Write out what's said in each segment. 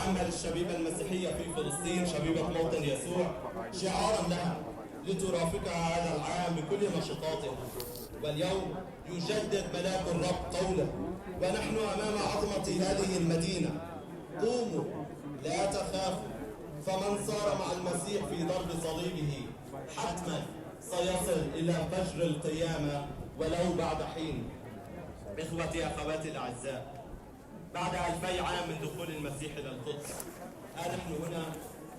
تحمل الشبيبة المسيحية في فلسطين شبيبة موطن يسوع شعارا لها لترافقها هذا العام بكل نشاطاتها. واليوم يجدد ملاك الرب قوله: ونحن أمام عظمة هذه المدينة قوموا لا تخافوا، فمن صار مع المسيح في ضرب صليبه حتما سيصل إلى فجر القيامة ولو بعد حين. إخوتي أخواتي الأعزاء، بعد 2000 عام من دخول المسيح إلى القدس، نحن هنا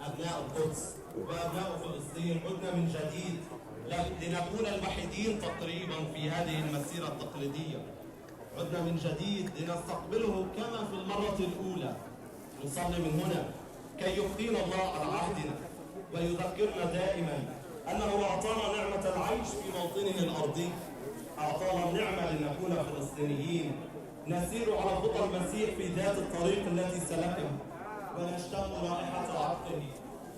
أبناء القدس وأبناء فلسطين عدنا من جديد لنكون الوحيدين تقريبا في هذه المسيرة التقليدية. عدنا من جديد لنستقبله كما في المرة الأولى. نصلي من هنا كي يبقينا الله على عهدنا ويذكرنا دائما أنه أعطانا نعمة العيش في موطنه الأرضي، أعطانا النعمة لنكون فلسطينيين نسير على خطى المسيح في ذات الطريق التي سلكها ونشتم رائحة عطره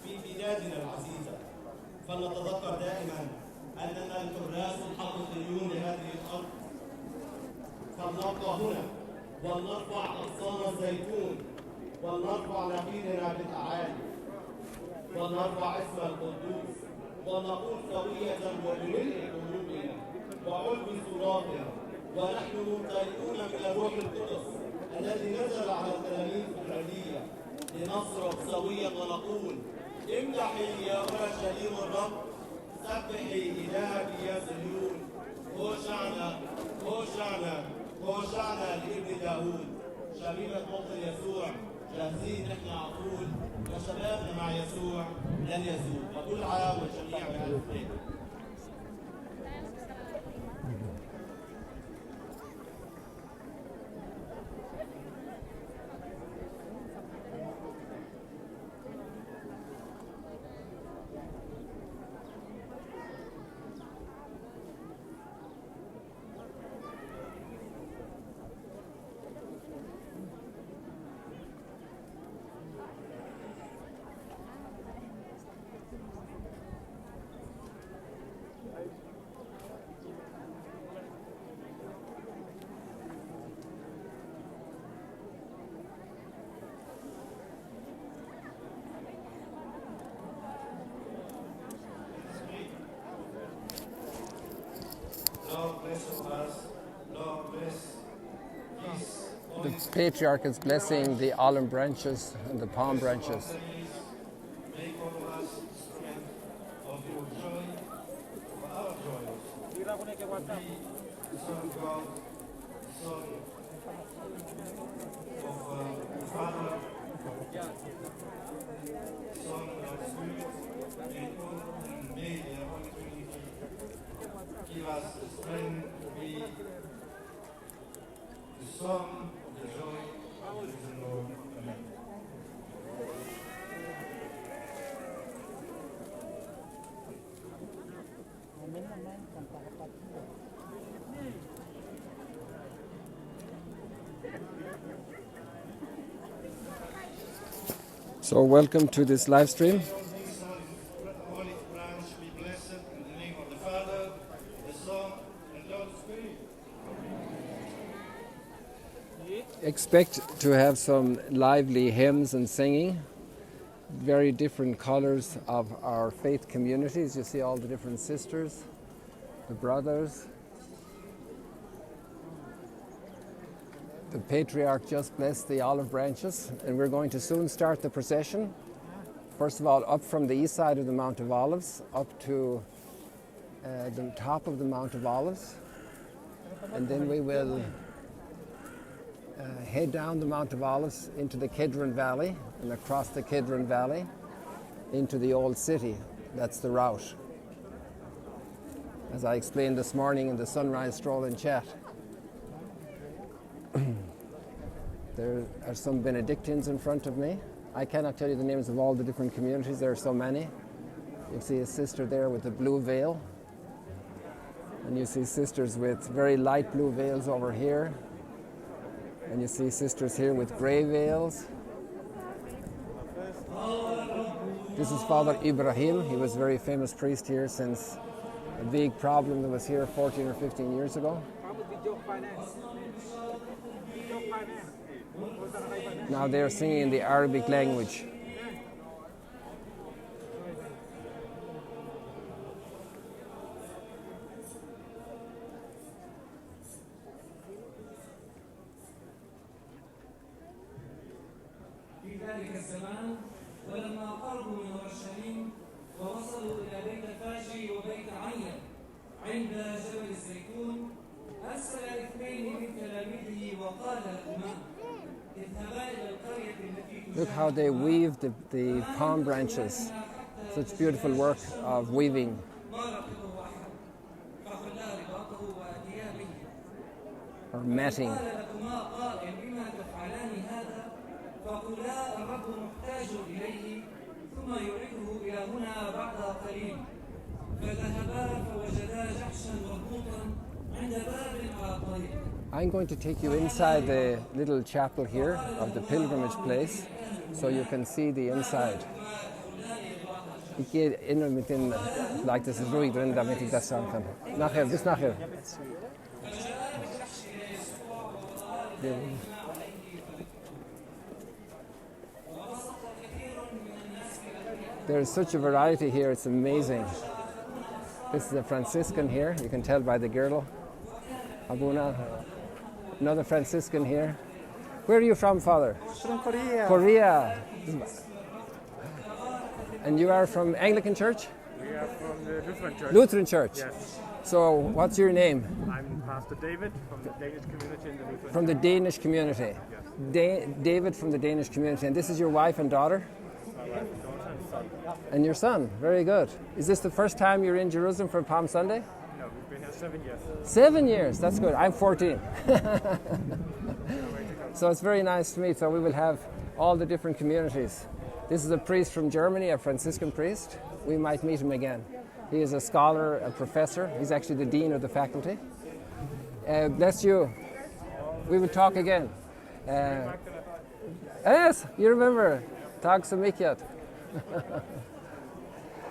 في بلادنا العزيزة. فلنتذكر دائما أننا الحراس الحقيقيون لهذه الأرض. فلنبقى هنا ولنرفع أغصان الزيتون ولنرفع نخيلنا بالأعالي ولنرفع اسم القدوس ونقول سوية وبملء قلوبنا وعلو صراطنا ونحن ممتلئون من الروح القدس الذي نزل على التلاميذ في العلية لنصرخ سويا ونقول: امدحي يا اورشليم الرب، سبحي إلهك يا صهيون، هوشعنا هوشعنا هوشعنا لابن داوود. شبيبة موطن يسوع جاهزين نحن على طول، وشبابنا مع يسوع لن يزول. وكل عام والجميع بألف خير. The patriarch is blessing the olive branches and the palm branches. Make all of us strength of your joy, of our joy. Be the Son of God, the Son of the Father, Son of the Spirit, and may the Holy Trinity give us the strength to be the Son of the joy of the Lord. Amen. So welcome to this live stream. Holy branch be blessed in the name of the Father, the Son, and the Holy Spirit. Expect to have some lively hymns and singing. Very different colors of our faith communities. You see all the different sisters, the brothers. The patriarch just blessed the olive branches, and we're going to soon start the procession. First of all, up from the east side of the Mount of Olives, up to the top of the Mount of Olives, and then we will head down the Mount of Olives into the Kidron Valley, and across the Kidron Valley into the Old City. That's the route, as I explained this morning in the Sunrise Stroll and Chat. There are some Benedictines in front of me. I cannot tell you the names of all the different communities. There are so many. You see a sister there with a blue veil. And you see sisters with very light blue veils over here. And you see sisters here with gray veils. This is Father Ibrahim. He was a very famous priest here since a big problem that was here 14 or 15 years ago. Now they're singing in the Arabic language. في ذلك الزمان ولما قربوا من اورشليم ووصلوا الى بيت الفاجي وبيت عين عند جبل الزيتون ارسل اثنين من تلاميذه وقال لهما اذهبا الى القريه التي Look how they weave the palm branches. Such beautiful work of weaving. ما ربطه احد فخلا رباطه واتيا به Or matting. قال لهما قائل بما تفعلان هذا فقولا الرب محتاج إليه ثم يعيده إلى هنا بعد قليل فذهبا فوجدا جحشا مربوطا عند باب على الطريق. I'm going to take you inside the little chapel here of the pilgrimage place so you can see the inside. Ich gehe innen mit den, like das ist ruhig drin, damit ich das sagen kann. Nachher, bis nachher. There's such a variety here, it's amazing. This is a Franciscan here, you can tell by the girdle. Abuna, another Franciscan here. Where are you from, Father? From Korea. Korea. And you are from Anglican Church? We are from the Lutheran Church. Lutheran Church. Yes. So, what's your name? I'm Pastor David from the Danish community in the Lutheran From the Danish community. David from the Danish community. And this is your wife and daughter? My wife, daughter, and son. And your son. Very good. Is this the first time you're in Jerusalem for Palm Sunday? No, we've been here 7 years. 7 years. That's good. I'm 14. So it's very nice to meet. So we will have all the different communities. This is a priest from Germany, a Franciscan priest. We might meet him again. He is a scholar, a professor. He's actually the dean of the faculty. Bless you. We will talk again. Yes, you remember. Tag så mycket.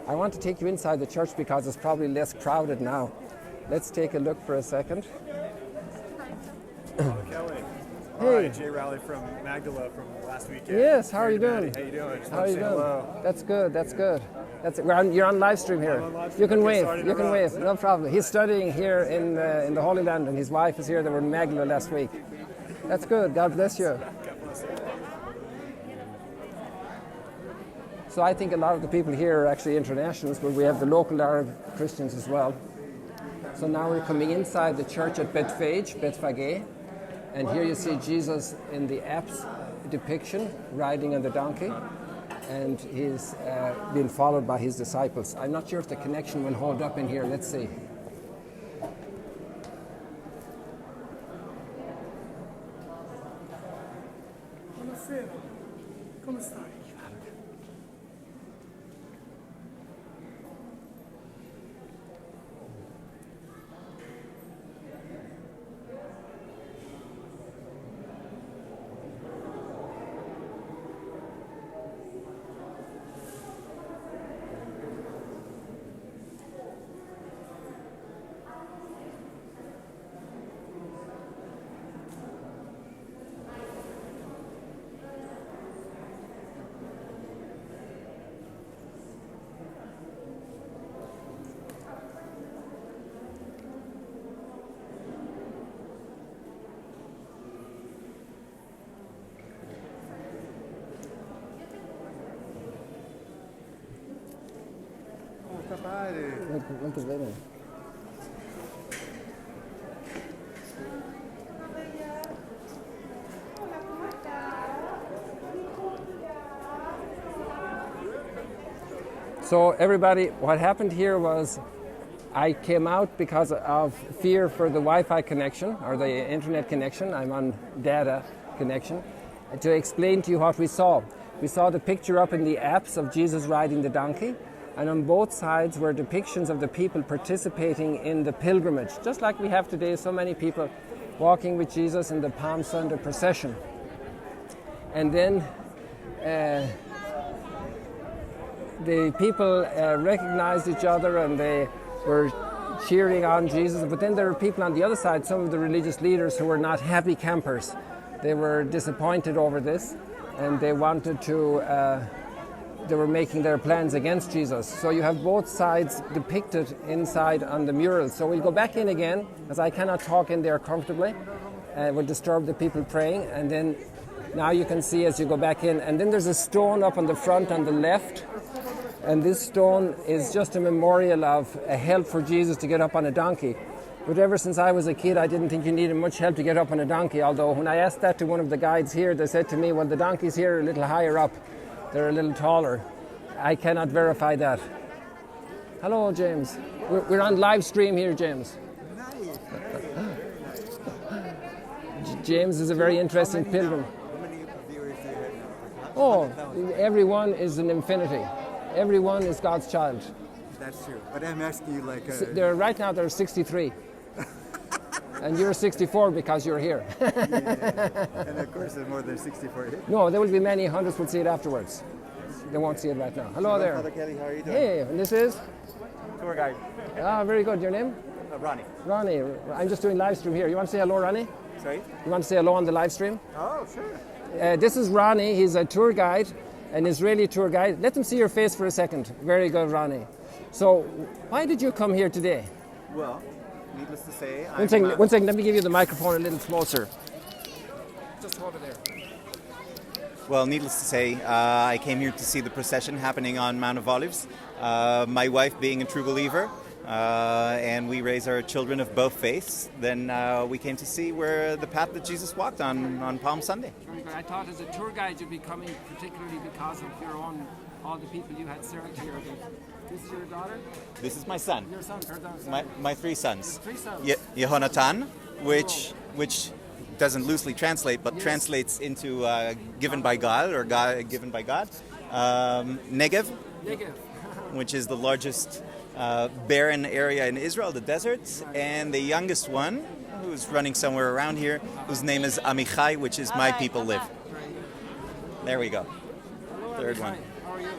I want to take you inside the church because it's probably less crowded now. Let's take a look for a second. Kelly. Hey. Hi, Jay Rowley from Magdala from last weekend. Yes, how are you doing? How you doing? Just How are wanted you to say doing? hello. That's good, that's good. You're on live stream here. I'm on live stream. You can Okay, wave, sorry to you can interrupt. wave, no problem. He's studying here in the Holy Land and his wife is here. They were in Magdala last week. That's good, God bless you. God bless you. So I think a lot of the people here are actually internationals, but we have the local Arab Christians as well. So now we're coming inside the church at Bethphage, and here you see Jesus in the apse depiction, riding on the donkey, and he's being followed by his disciples. I'm not sure if the connection will hold up in here. Let's see. Buonasera, come stai? Molto bene. So everybody, what happened here was I came out because of fear for the Wi-Fi connection or the internet connection. I'm on data connection to explain to you what we saw. We saw the picture up in the apse of Jesus riding the donkey, and on both sides were depictions of the people participating in the pilgrimage, just like we have today, so many people walking with Jesus in the Palm Sunday procession. And then the people recognized each other and they were cheering on Jesus. But then there were people on the other side, some of the religious leaders who were not happy campers, They were disappointed over this, and they wanted to. They were making their plans against Jesus. So you have both sides depicted inside on the murals. So we'll go back in again, as I cannot talk in there comfortably. It will disturb the people praying. And then now you can see as you go back in. And then there's a stone up on the front on the left. And this stone is just a memorial of a help for Jesus to get up on a donkey. But ever since I was a kid, I didn't think you needed much help to get up on a donkey. Although when I asked that to one of the guides here, they said to me, well, the donkeys here are a little higher up. They're a little taller. I cannot verify that. Hello, James. We're on live stream here, James. James is a very interesting pilgrim. How many viewers do you have now? Oh, everyone is an infinity. Everyone is God's child. That's true. But I'm asking you like... Right now there are 63. And you're 64 because you're here. And of course there's more than 64 here. No, there will be many. Hundreds will see it afterwards. They won't see it right now. Hello there. Father Kelly, how are you doing? Hey, and this is? Tour guide. Ah, very good. Your name? Ronnie. Ronnie. I'm just doing live stream here. You want to say hello, Ronnie? Sorry? You want to say hello on the live stream? Oh, sure. This is Ronnie. He's a tour guide, an Israeli tour guide. Let them see your face for a second. Very good, Ronnie. So, why did you come here today? Well, needless to say... One second. Let me give you the microphone a little closer. Just over there. Well, needless to say, I came here to see the procession happening on Mount of Olives. My wife being a true believer, and we raise our children of both faiths. Then we came to see where the path that Jesus walked on Palm Sunday. Very good. I thought as a tour guide you'd be coming particularly because of your own, all the people you had served here. This is your daughter? This is my son. Your son, My three sons. Three sons. Yehonatan, which doesn't loosely translate, but translates into given by God or given by God. Negev, which is the largest barren area in Israel, the desert. And the youngest one, who's running somewhere around here, whose name is Amichai, which is my people live. There we go. Third one. How are you?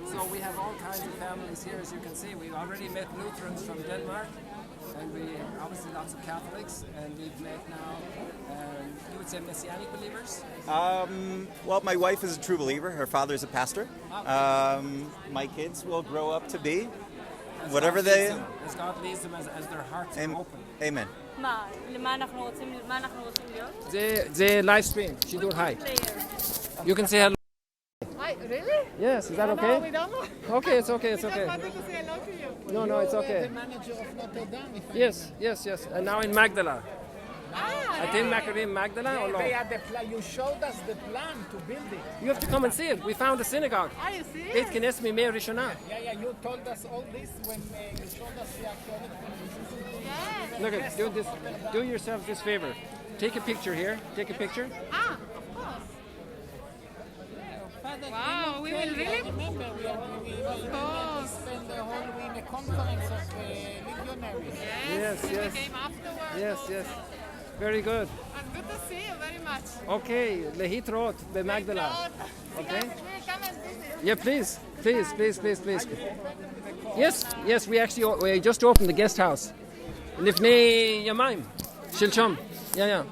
So we have all kinds of families here, as you can see. We've already met Lutherans from Denmark, and we obviously lots of Catholics, and we've met now, you would say Messianic believers? Well, my wife is a true believer. Her father is a pastor. My kids will grow up to be whatever they... As God leads them, as their hearts are open. Amen. The live stream, Shidur Hi. You can say hello. Hi, really? Yes, is that okay? No, we don't know. Okay, it's okay, it's We okay. just wanted to say hello to you. No, it's You're okay. the manager of Notre Dame. Yes. And now in Magdala. Ah, I think Maccabee Magdala or no? they had the plan. You showed us the plan to build it. You have to come and see it. We found a synagogue. Ah, you see? Beit Knesset Mimei Rishona. Yeah, you told us all this when you showed us the archaeology. Yes. Look at do this. Do yourselves this favor. Take a picture here. Take a picture. Ah, of course. Wow, we will really? Remember, we spent the whole week in a conference of legionaries. Yes. Came afterwards. Yes. Very good. And good to see you very much. Okay, lehitrot be Magdala. Okay. Come and visit. Yeah, please. Yes. We just opened the guest house. Lifnei Yamaim, Shilchom. Yeah.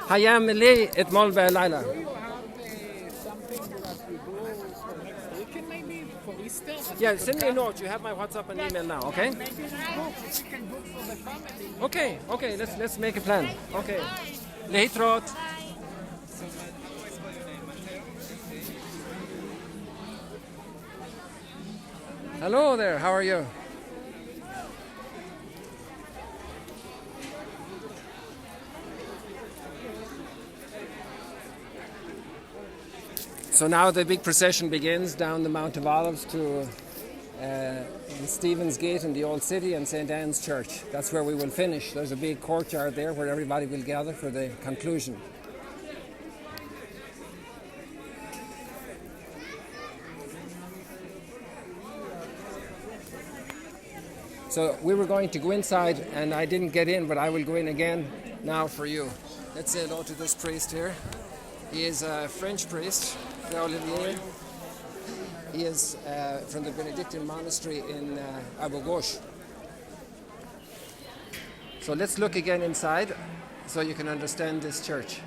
Hayam Mele etmol be'layla. Yeah, send me a note. You have my WhatsApp and email now, okay? Okay. Let's make a plan. Okay. Lehitrot. Hello there. How are you? So now the big procession begins down the Mount of Olives to Stephen's Gate in the Old City and St. Anne's Church. That's where we will finish. There's a big courtyard there where everybody will gather for the conclusion. So we were going to go inside and I didn't get in, but I will go in again now for you. Let's say hello to this priest here. He is a French priest, Olivier. He is from the Benedictine monastery in Abu Ghosh. So let's look again inside so you can understand this church.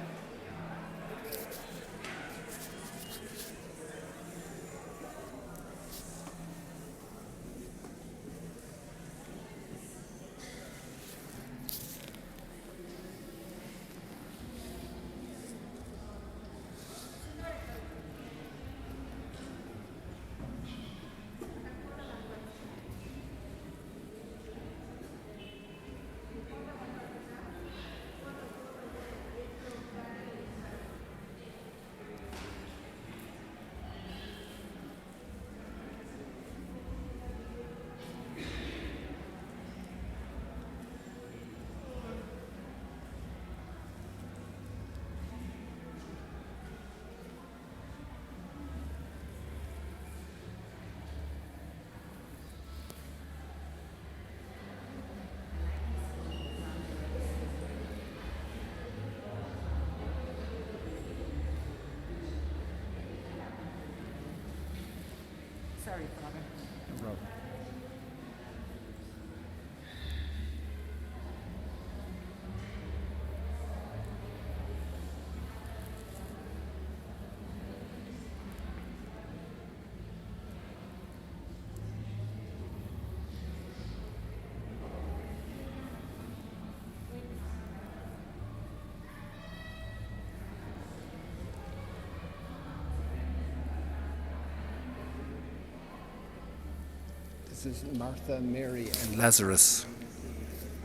Sorry, Father. No problem. This is Martha, Mary, and Lazarus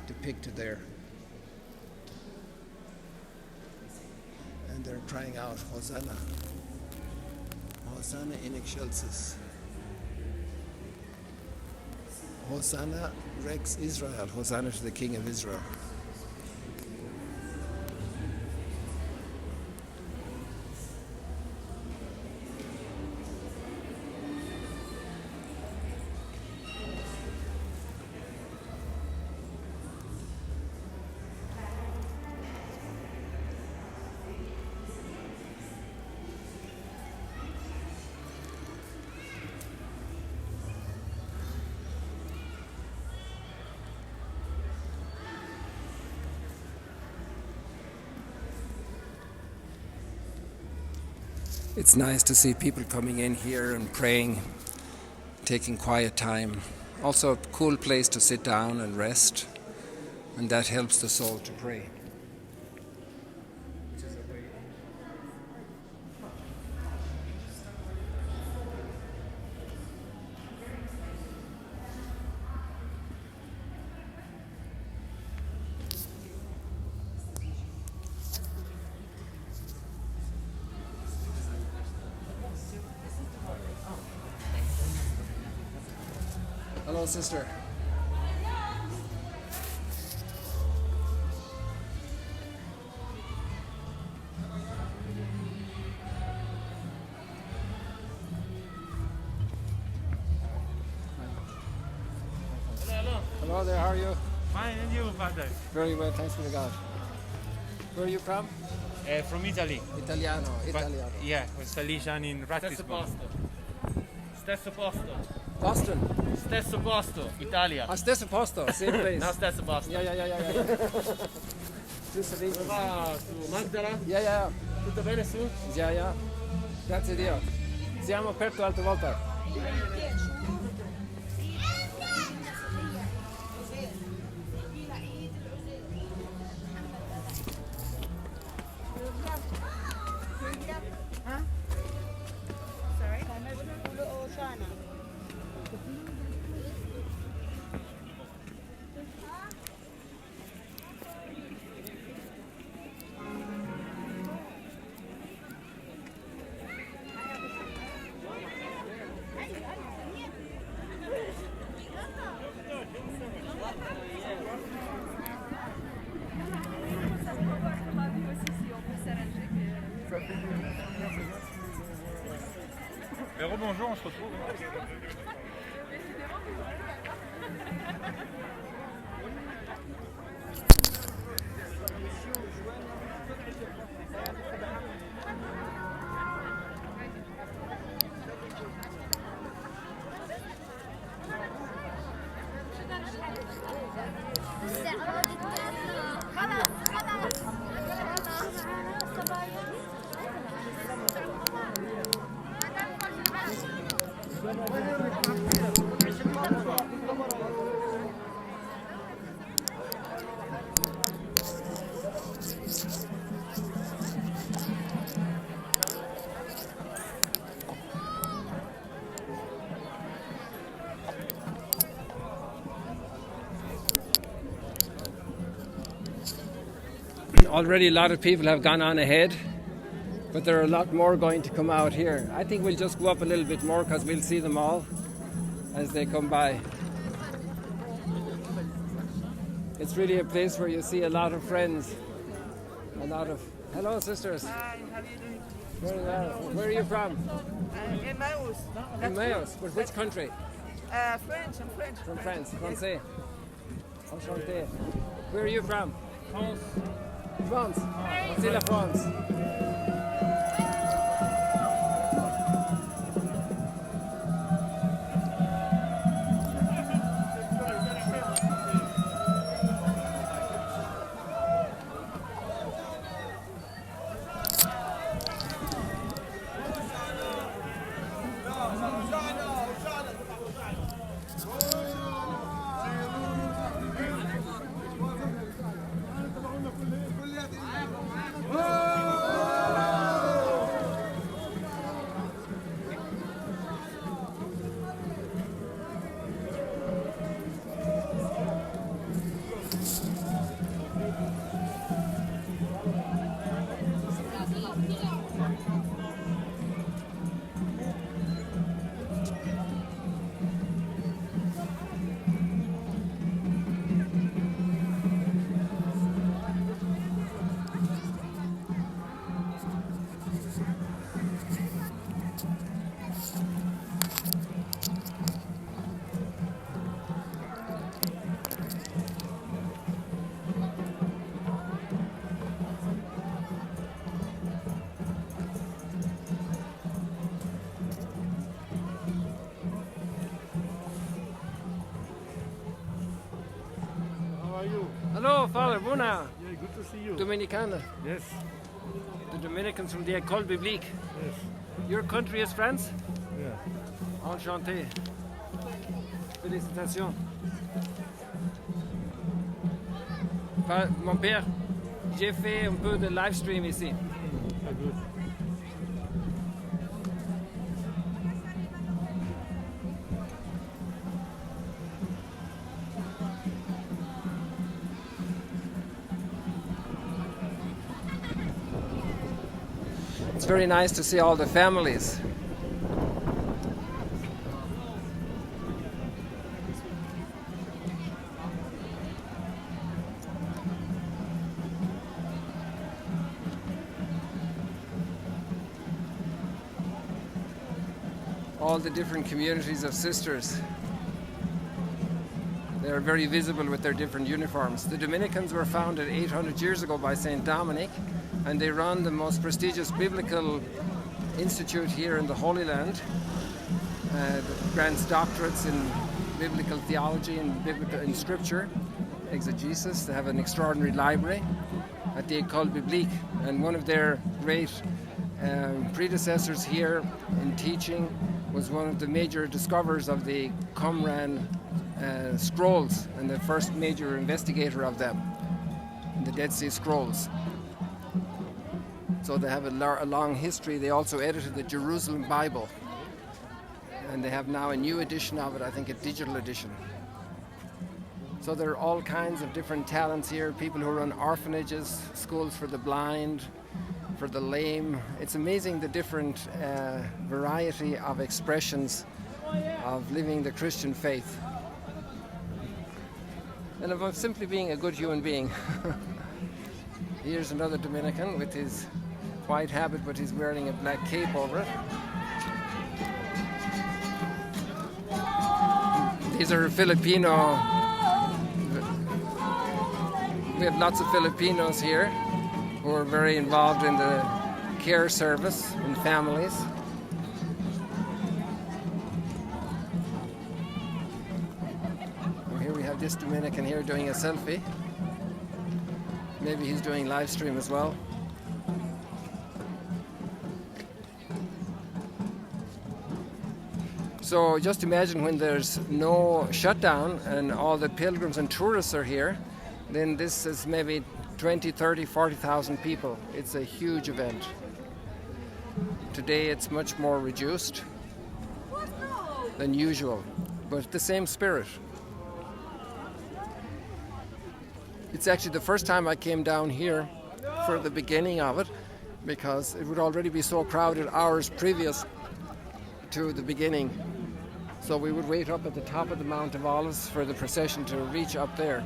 depicted there. And they're crying out, Hosanna. Hosanna in excelsis. Hosanna Rex Israel. Hosanna to the King of Israel. It's nice to see people coming in here and praying, taking quiet time. Also a cool place to sit down and rest, and that helps the soul to pray. Hello, sister. Hello there, how are you? Fine, and you, Father? Very well, thanks for the God. Where are you from? From Italy. Italiano. Yeah, questa lì in Ratisbon. Stesso posto. Boston. Stesso posto, Italia. Ah, stesso posto, same place. No, stesso posto. Yeah. Giusto lì. Va su Magdala? Yeah. Tutto bene su? Yeah. Grazie a Dio. Siamo aperto altre volte. Bonjour, on se retrouve. خلاص Already a lot of people have gone on ahead, but there are a lot more going to come out here. I think we'll just go up a little bit more because we'll see them all as they come by. It's really a place where you see a lot of friends, a lot of... Hello, sisters. Hi, how are you doing? Where are you from? Emmaus. Emmaus. But which country? French, I'm French. From France. Français. Enchanté. Where are you from? France. France. C'est la France. Hello, Father Buna. Yeah, good to see you. Dominicana. Yes. The Dominicans from the École Biblique. Yes. Your country is France? Yeah. Enchanté. Félicitations. Mon père, j'ai fait un peu de live stream ici. Ah, good. It's very nice to see all the families. All the different communities of sisters. They are very visible with their different uniforms. The Dominicans were founded 800 years ago by Saint Dominic, and they run the most prestigious biblical institute here in the Holy Land. Grants doctorates in biblical theology and biblical in scripture, exegesis. They have an extraordinary library at the École Biblique, and one of their great predecessors here in teaching was one of the major discoverers of the Qumran scrolls and the first major investigator of them, the Dead Sea Scrolls. So they have a long history. They also edited the Jerusalem Bible, and they have now a new edition of it, I think a digital edition. So there are all kinds of different talents here, people who run orphanages, schools for the blind, for the lame. It's amazing the different variety of expressions of living the Christian faith. And of simply being a good human being. Here's another Dominican with his white habit, but he's wearing a black cape over it. These are Filipino. We have lots of Filipinos here who are very involved in the care service in families. And here we have this Dominican here doing a selfie. Maybe he's doing live stream as well. So just imagine when there's no shutdown and all the pilgrims and tourists are here, then this is maybe 20, 30, 40,000 people. It's a huge event. Today it's much more reduced than usual, but the same spirit. It's actually the first time I came down here for the beginning of it, because it would already be so crowded hours previous to the beginning. So we would wait up at the top of the Mount of Olives for the procession to reach up there.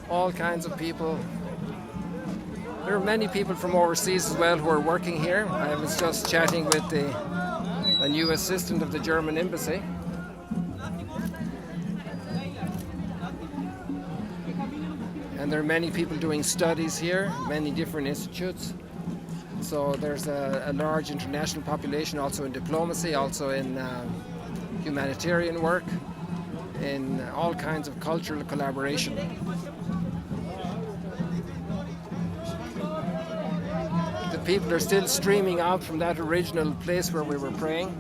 All kinds of people. There are many people from overseas as well who are working here. I was just chatting with a new assistant of the German embassy. And there are many people doing studies here, many different institutes. So there's a large international population also in diplomacy, also in humanitarian work, in all kinds of cultural collaboration. The people are still streaming out from that original place where we were praying.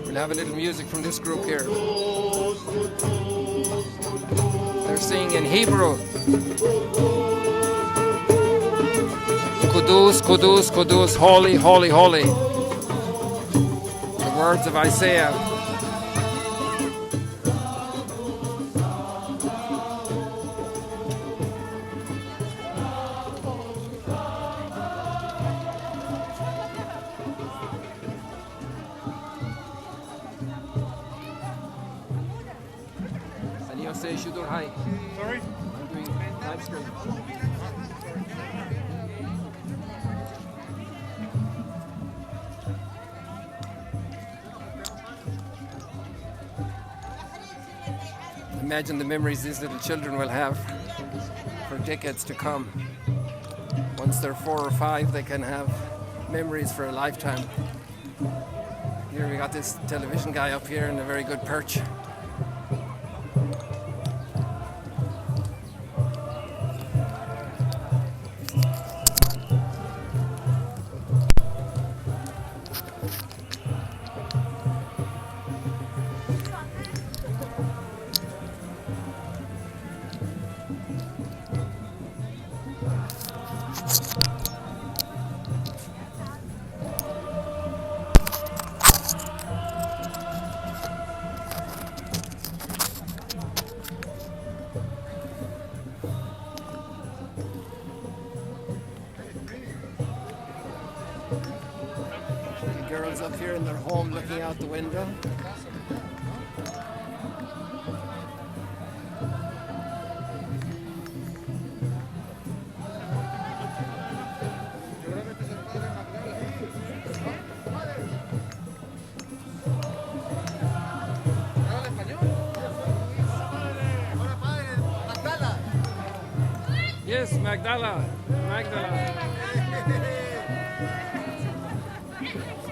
We'll have a little music from this group here. They're singing in Hebrew. Kudus, Kudus, Kudus, holy, holy, holy. The words of Isaiah. Hi. Sorry? I'm doing live stream. Imagine the memories these little children will have for decades to come. Once they're 4 or 5, they can have memories for a lifetime. Here we got this television guy up here in a very good perch. Girls up here in their home looking out the window. Yes, Magdala.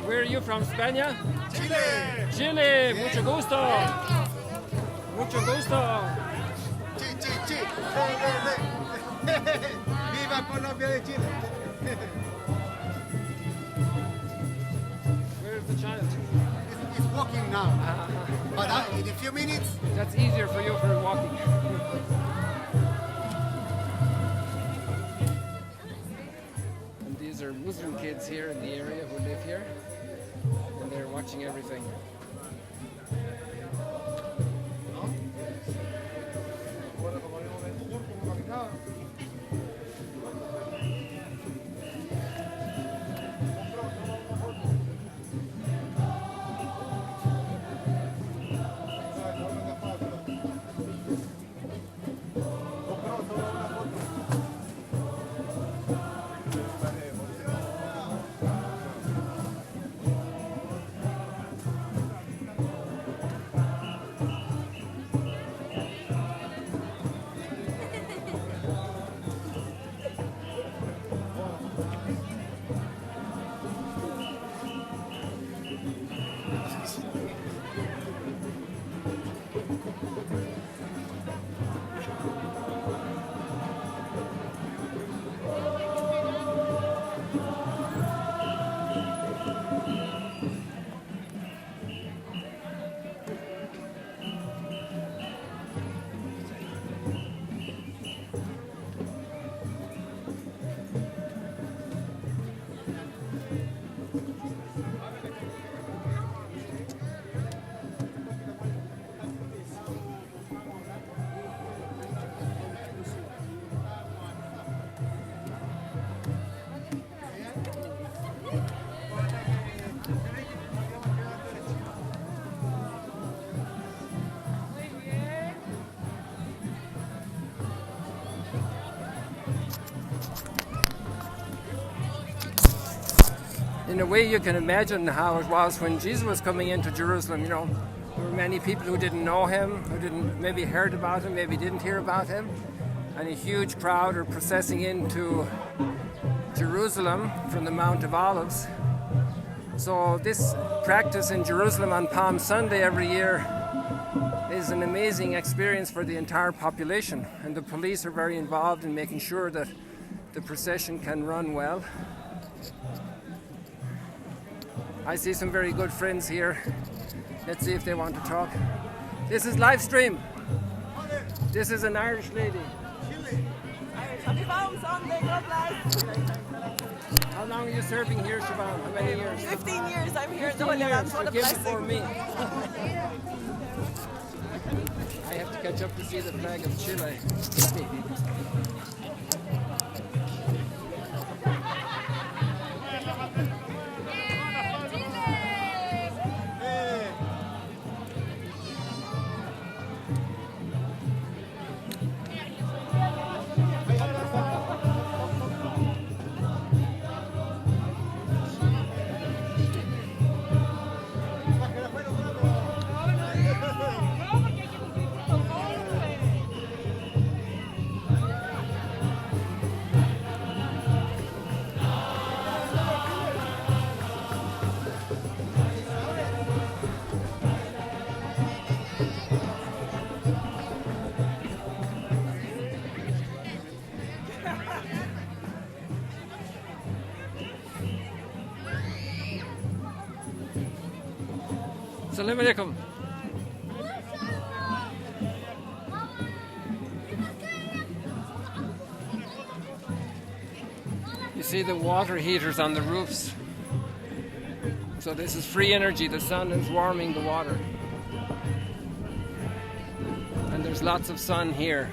Where are you from, Spain? Chile. Chile, mucho gusto. Mucho gusto. Chi. Viva Colombia de Chile. Where's the child? He's walking now. But in a few minutes. That's easier for you for walking. And these are Muslim kids here in the area who live here. And they're watching everything. in a way you can imagine how it was when Jesus was coming into Jerusalem. You know, there were many people who didn't know him, who didn't maybe heard about him, maybe didn't hear about him, and a huge crowd are processing into Jerusalem from the Mount of Olives. So this practice in Jerusalem on Palm Sunday every year is an amazing experience for the entire population, and the police are very involved in making sure that the procession can run well. I see some very good friends here. Let's see if they want to talk. This is Livestream. This is an Irish lady. How long are you serving here, Siobhan? How many years? 15 years I'm here. 15 years. Forgive it for me. I have to catch up to see the flag of Chile. Assalamu alaikum. You see the water heaters on the roofs. So this is free energy. The sun is warming the water. And there's lots of sun here.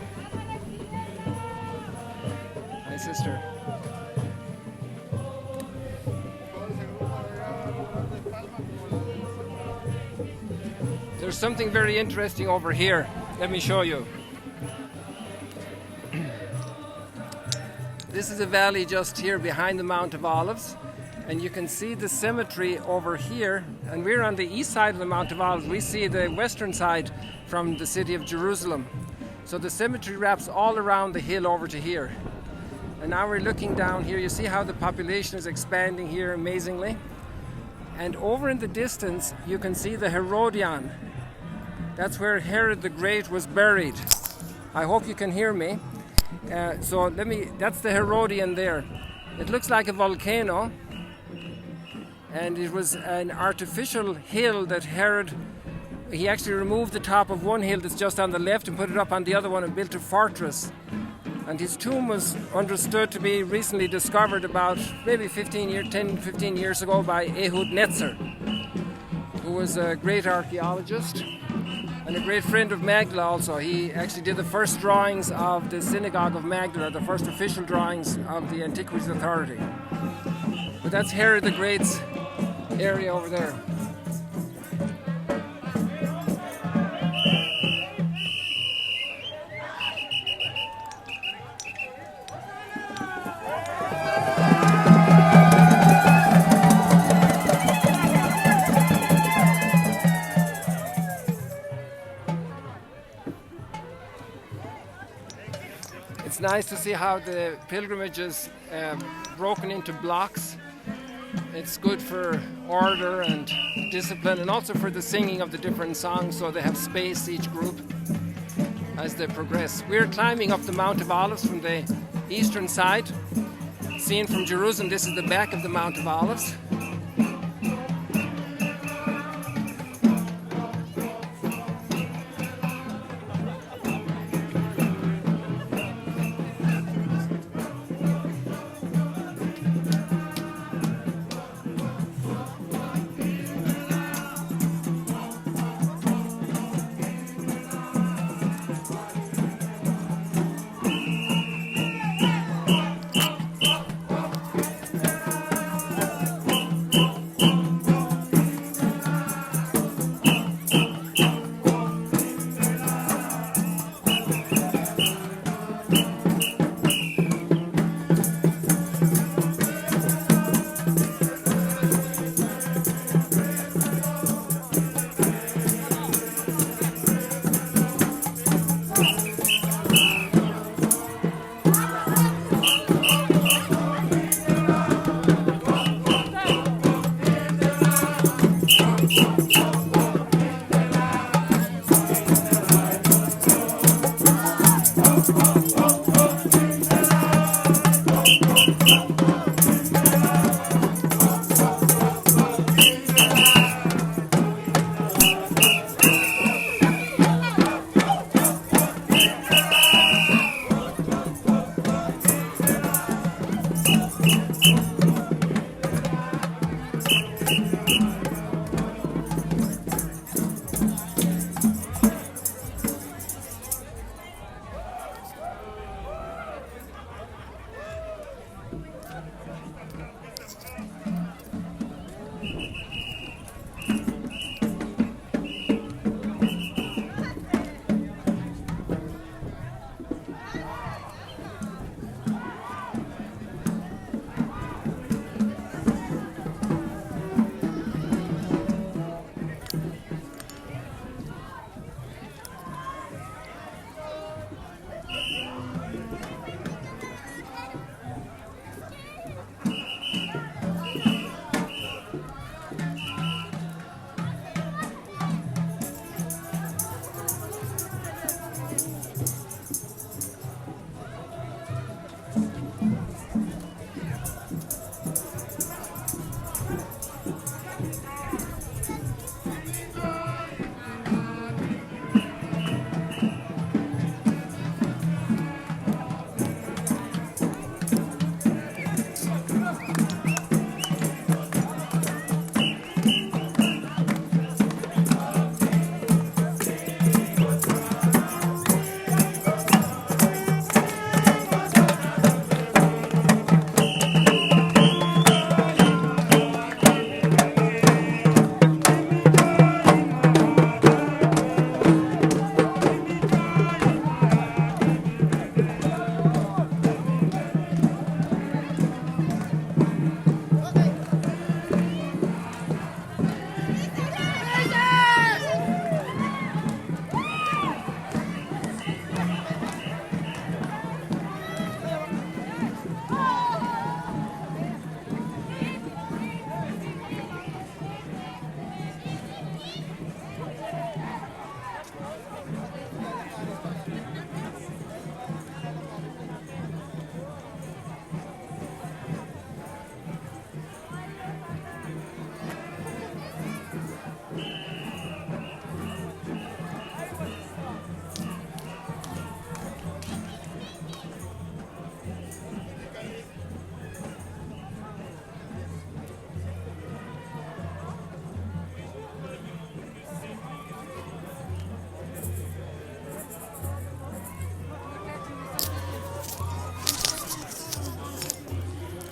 Hi, sister. There's something very interesting over here. Let me show you. This is a valley just here behind the Mount of Olives, and you can see the cemetery over here, and we're on the east side of the Mount of Olives. We see the western side from the city of Jerusalem. So the cemetery wraps all around the hill over to here. And now we're looking down here. You see how the population is expanding here amazingly. And over in the distance, you can see the Herodion. That's where Herod the Great was buried. I hope you can hear me. That's the Herodion there. It looks like a volcano, and it was an artificial hill that Herod, he actually removed the top of one hill that's just on the left and put it up on the other one and built a fortress. And his tomb was understood to be recently discovered about maybe 10, 15 years ago by Ehud Netzer, who was a great archaeologist and a great friend of Magdala also. He actually did the first drawings of the Synagogue of Magdala, the first official drawings of the Antiquities Authority. But that's Herod the Great's area over there. It's nice to see how the pilgrimage is broken into blocks. It's good for order and discipline, and also for the singing of the different songs, so they have space, each group, as they progress. We're climbing up the Mount of Olives from the eastern side. Seen from Jerusalem, this is the back of the Mount of Olives.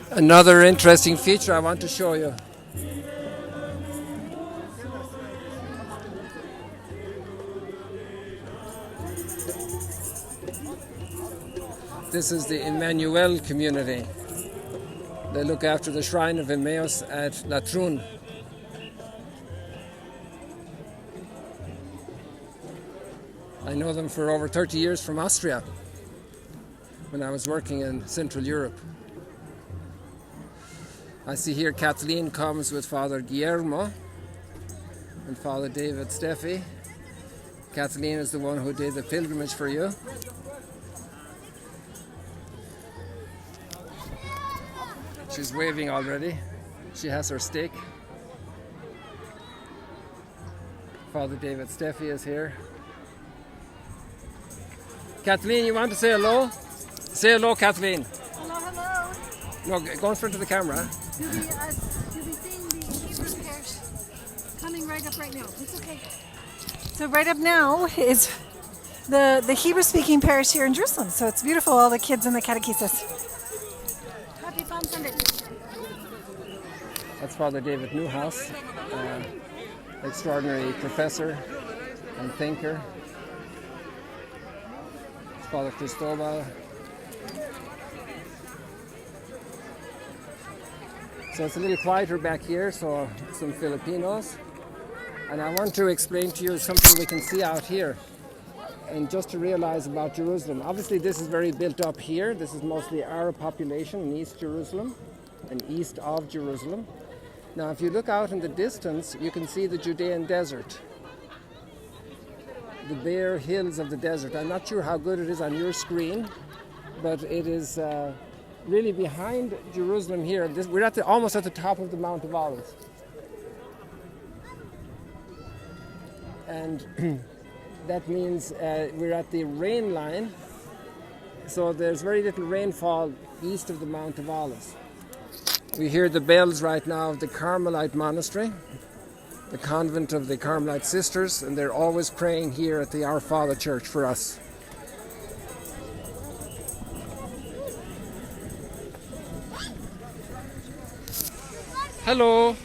Another interesting feature I want to show you. This is the Emmanuel community. They look after the shrine of Emmaus at La Trun. I know them for over 30 years from Austria when I was working in Central Europe. I see here Kathleen comes with Father Guillermo and Father David Steffi. Kathleen is the one who did the pilgrimage for you. She's waving already. She has her stick. Father David Steffi is here. Kathleen, you want to say hello? Say hello, Kathleen. Hello, hello. No, go in front of the camera. You'll be seeing the Hebrew parish coming right up right now. It's okay. So right up now is the Hebrew-speaking parish here in Jerusalem. So it's beautiful, all the kids in the catechesis. Happy Palm Sunday. That's Father David Newhouse, extraordinary professor and thinker. It's Father Cristobal. So it's a little quieter back here, so some Filipinos. And I want to explain to you something we can see out here. And just to realize about Jerusalem. Obviously this is very built up here. This is mostly Arab population in East Jerusalem and east of Jerusalem. Now if you look out in the distance, you can see the Judean desert. the bare hills of the desert. I'm not sure how good it is on your screen, but it is really behind Jerusalem here. We're almost at the top of the Mount of Olives. And that means we're at the rain line, so there's very little rainfall east of the Mount of Olives. We hear the bells right now of the Carmelite Monastery, the convent of the Carmelite Sisters, and they're always praying here at the Our Father Church for us. Hello,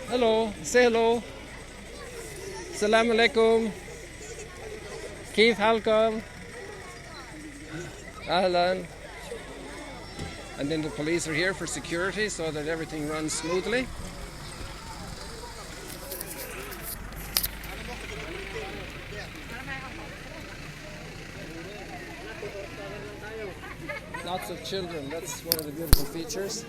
hello, say hello. Assalamu alaikum. Keith halkom. Ahlan. And then the police are here for security so that everything runs smoothly. Lots of children, that's one of the beautiful features.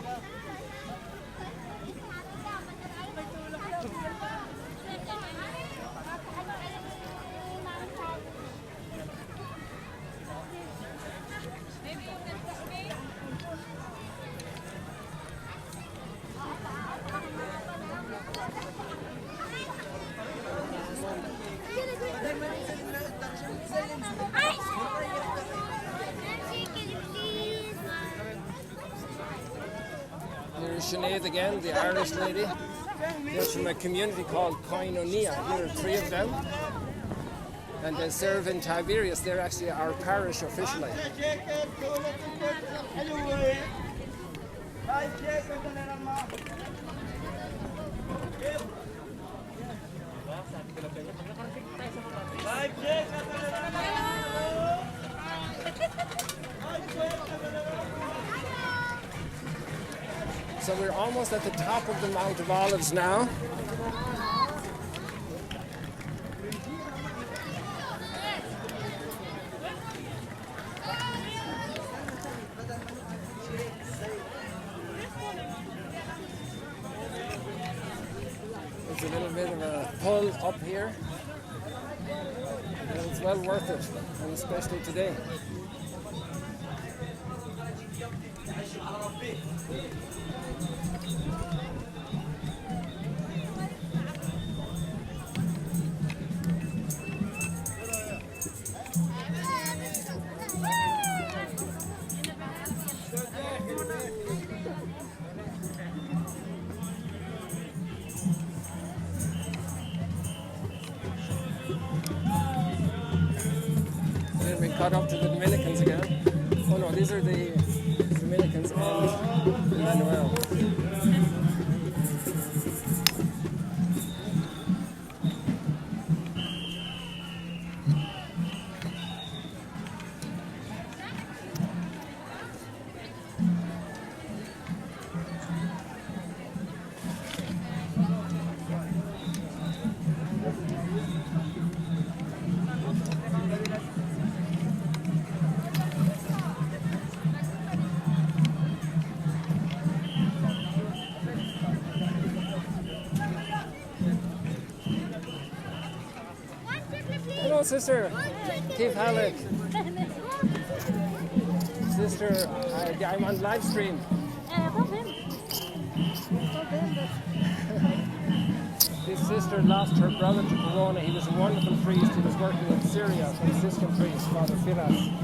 Sinead again, the Irish lady. They're from a community called Koinonia. There are 3 of them. And they serve in Tiberias. They're actually our parish officially. So we're almost at the top of the Mount of Olives now. There's a little bit of a pull up here. And it's well worth it, and especially today. Cut up to the Dominicans again. Oh no, these are the Dominicans and Emmanuel. Hello, sister. Keith Halleck. Sister, I'm on live stream. His sister lost her brother to corona. He was a wonderful priest. He was working in Syria, Franciscan priest, Father Firas.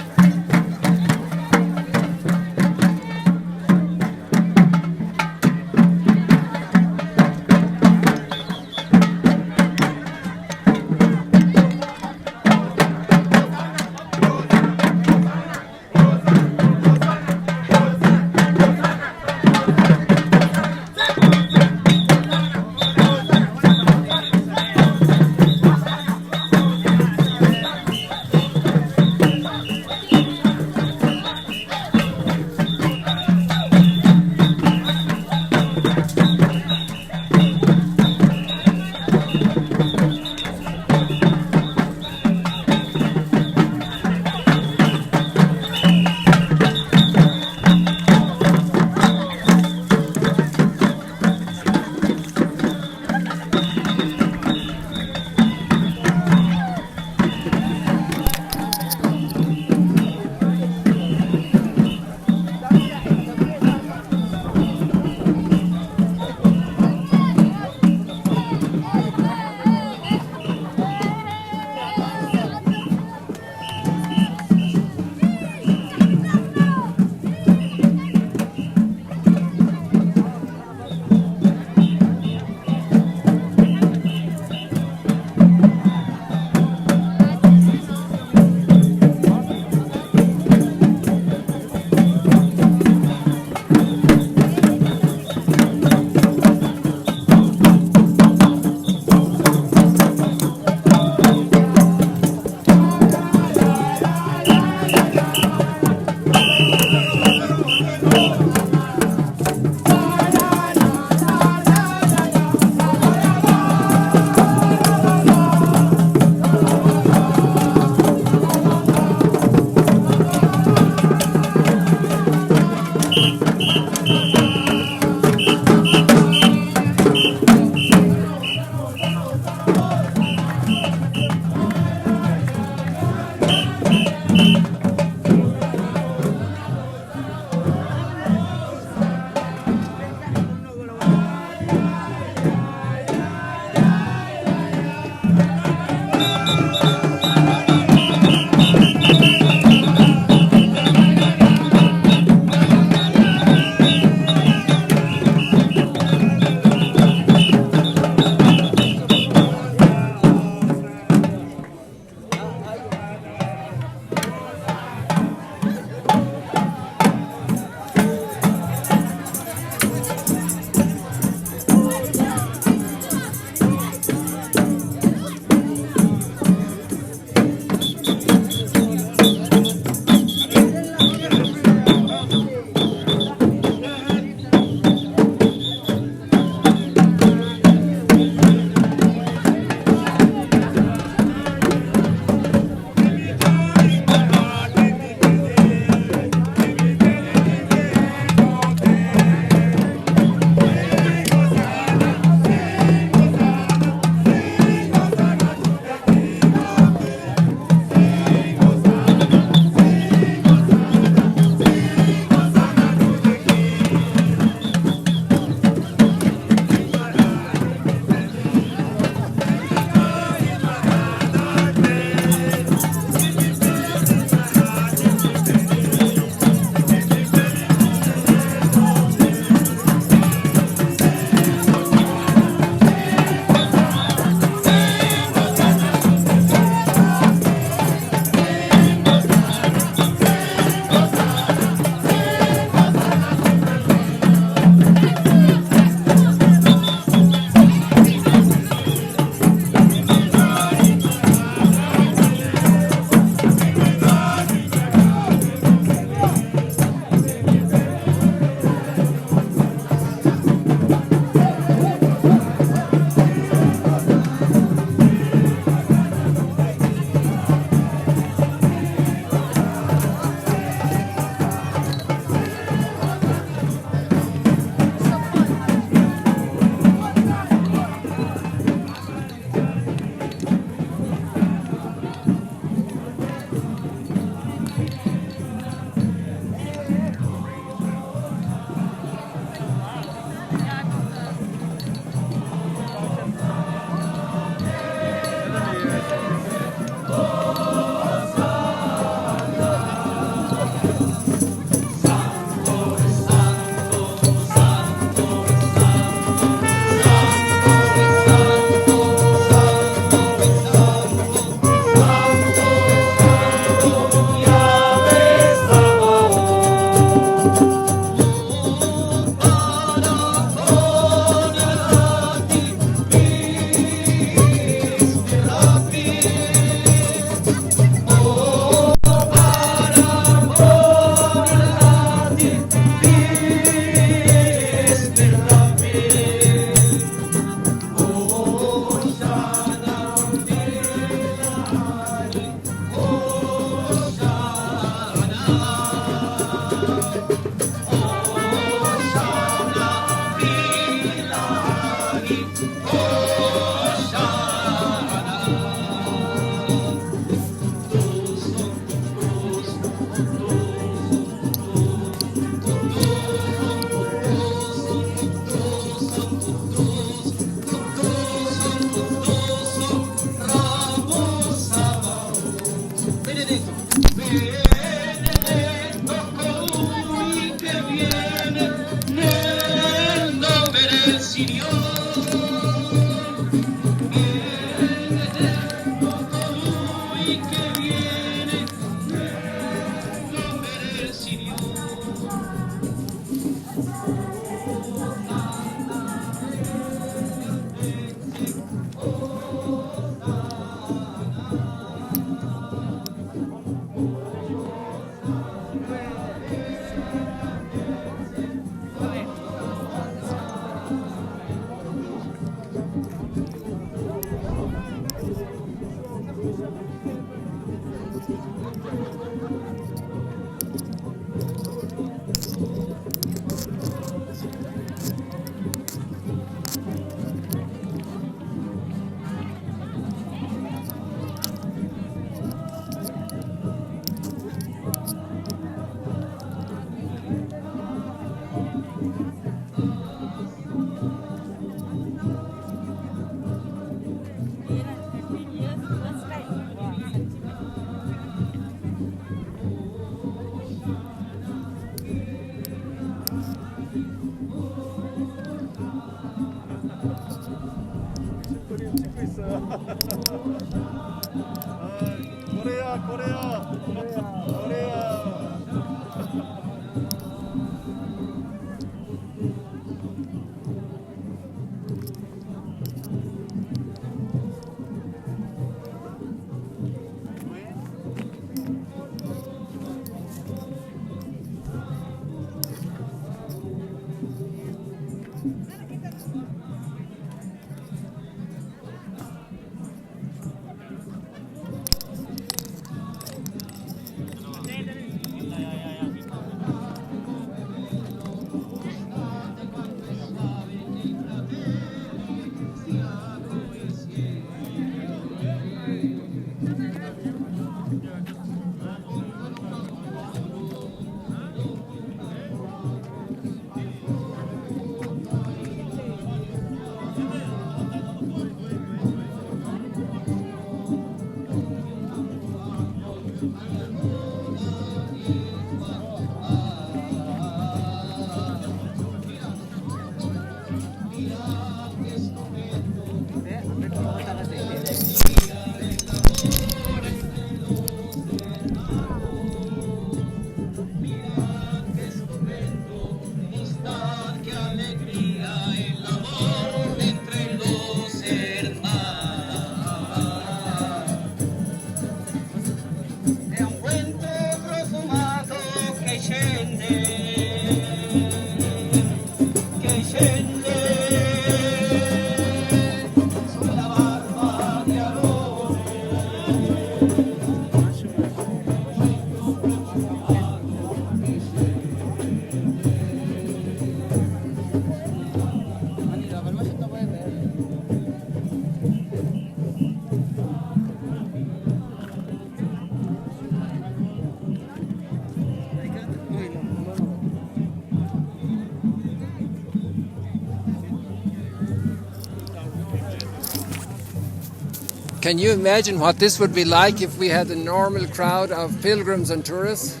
Can you imagine what this would be like if we had a normal crowd of pilgrims and tourists?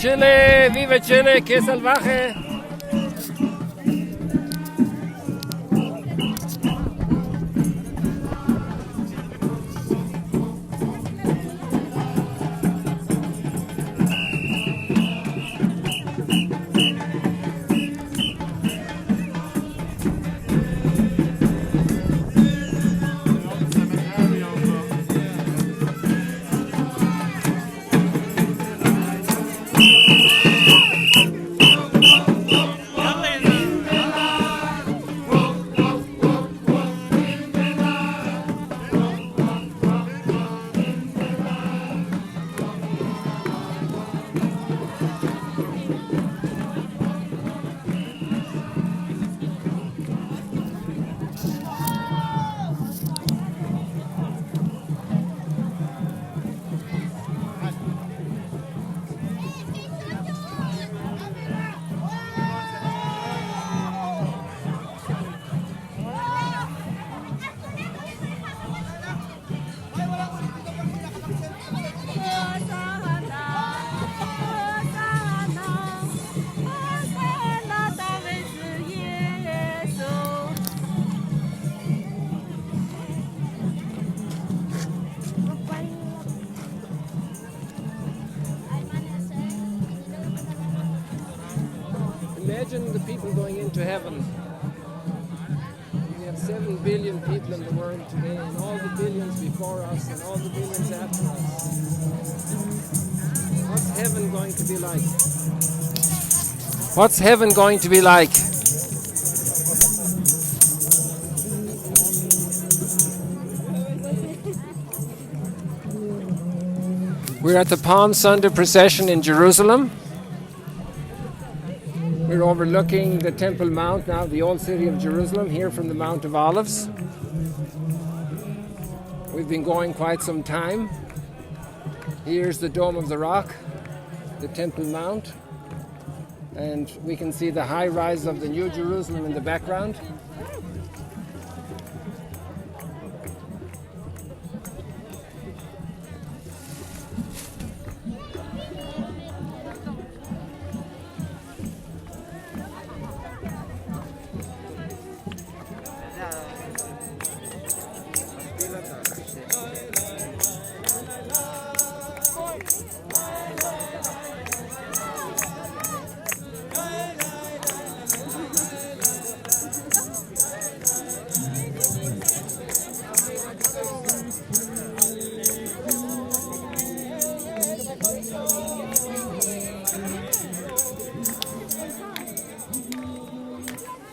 Chile, vive Chile, qué salvaje. Imagine the people going into heaven. We have 7 billion people in the world today, and all the billions before us, and all the billions after us. What's heaven going to be like? What's heaven going to be like? We're at the Palm Sunday procession in Jerusalem. We're overlooking the Temple Mount now, the old city of Jerusalem, here from the Mount of Olives. We've been going quite some time. Here's the Dome of the Rock, the Temple Mount, and we can see the high rise of the New Jerusalem in the background.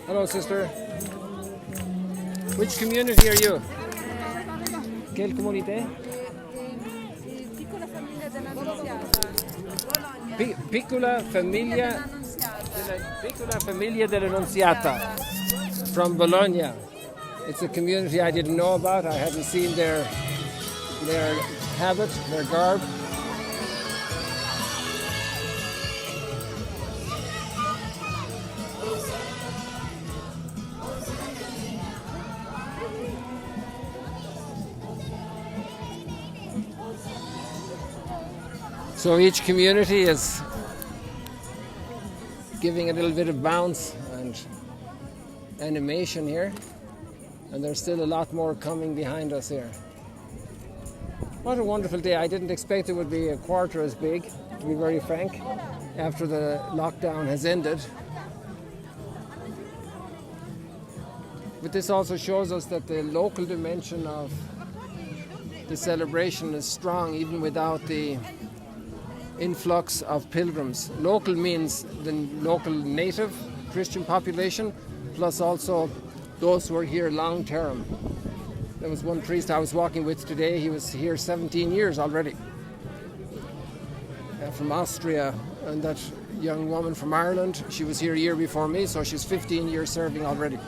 Hello, sister. Which community are you? Quelle communauté? Piccola Famiglia dell'Annunziata from Bologna. It's a community I didn't know about. I hadn't seen their habit, their garb. So each community is giving a little bit of bounce and animation here, and there's still a lot more coming behind us here. What a wonderful day. I didn't expect it would be a quarter as big, to be very frank, after the lockdown has ended. But this also shows us that the local dimension of the celebration is strong, even without the influx of pilgrims. Local means the local native Christian population, plus also those who are here long term. There was one priest I was walking with today, he was here 17 years already, from Austria, and that young woman from Ireland, she was here a year before me, so she's 15 years serving already.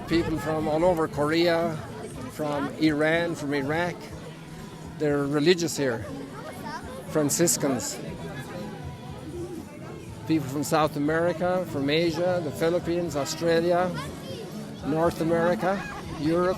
People from all over Korea, from Iran, from Iraq, they're religious here. Franciscans. People from South America, from Asia, the Philippines, Australia, North America, Europe.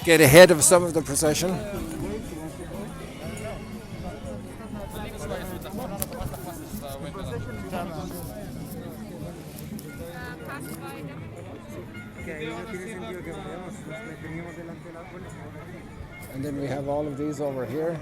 Get ahead of some of the procession. And then we have all of these over here.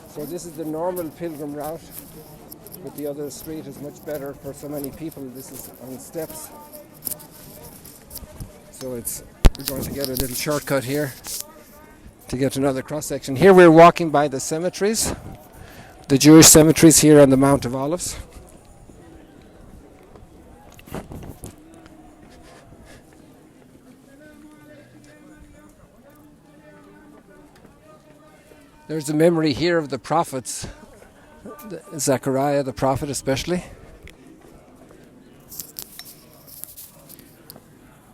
So this is the normal pilgrim route, but the other street is much better for so many people. This is on steps. So we're going to get a little shortcut here to get another cross section. Here we're walking by the cemeteries, the Jewish cemeteries here on the Mount of Olives. There's a memory here of the prophets Zechariah the prophet especially.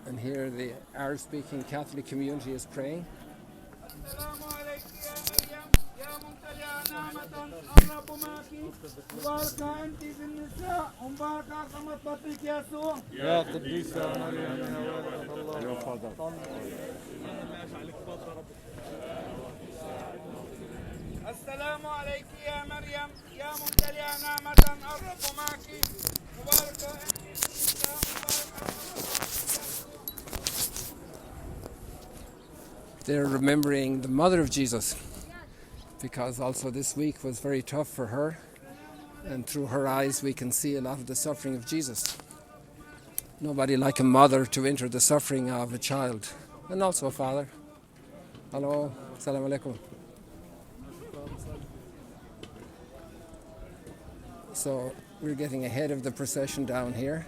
And here the Arab-speaking Catholic community is praying. يا قديسة مريم يا ولد الله. السلام عليك يا مريم يا ممتلئة نعمة الرب معك مباركة أنت في النساء They're remembering the mother of Jesus, because also this week was very tough for her, and through her eyes we can see a lot of the suffering of Jesus. Nobody like a mother to enter the suffering of a child, and also a father. Hello, assalamu alaikum. So we're getting ahead of the procession down here.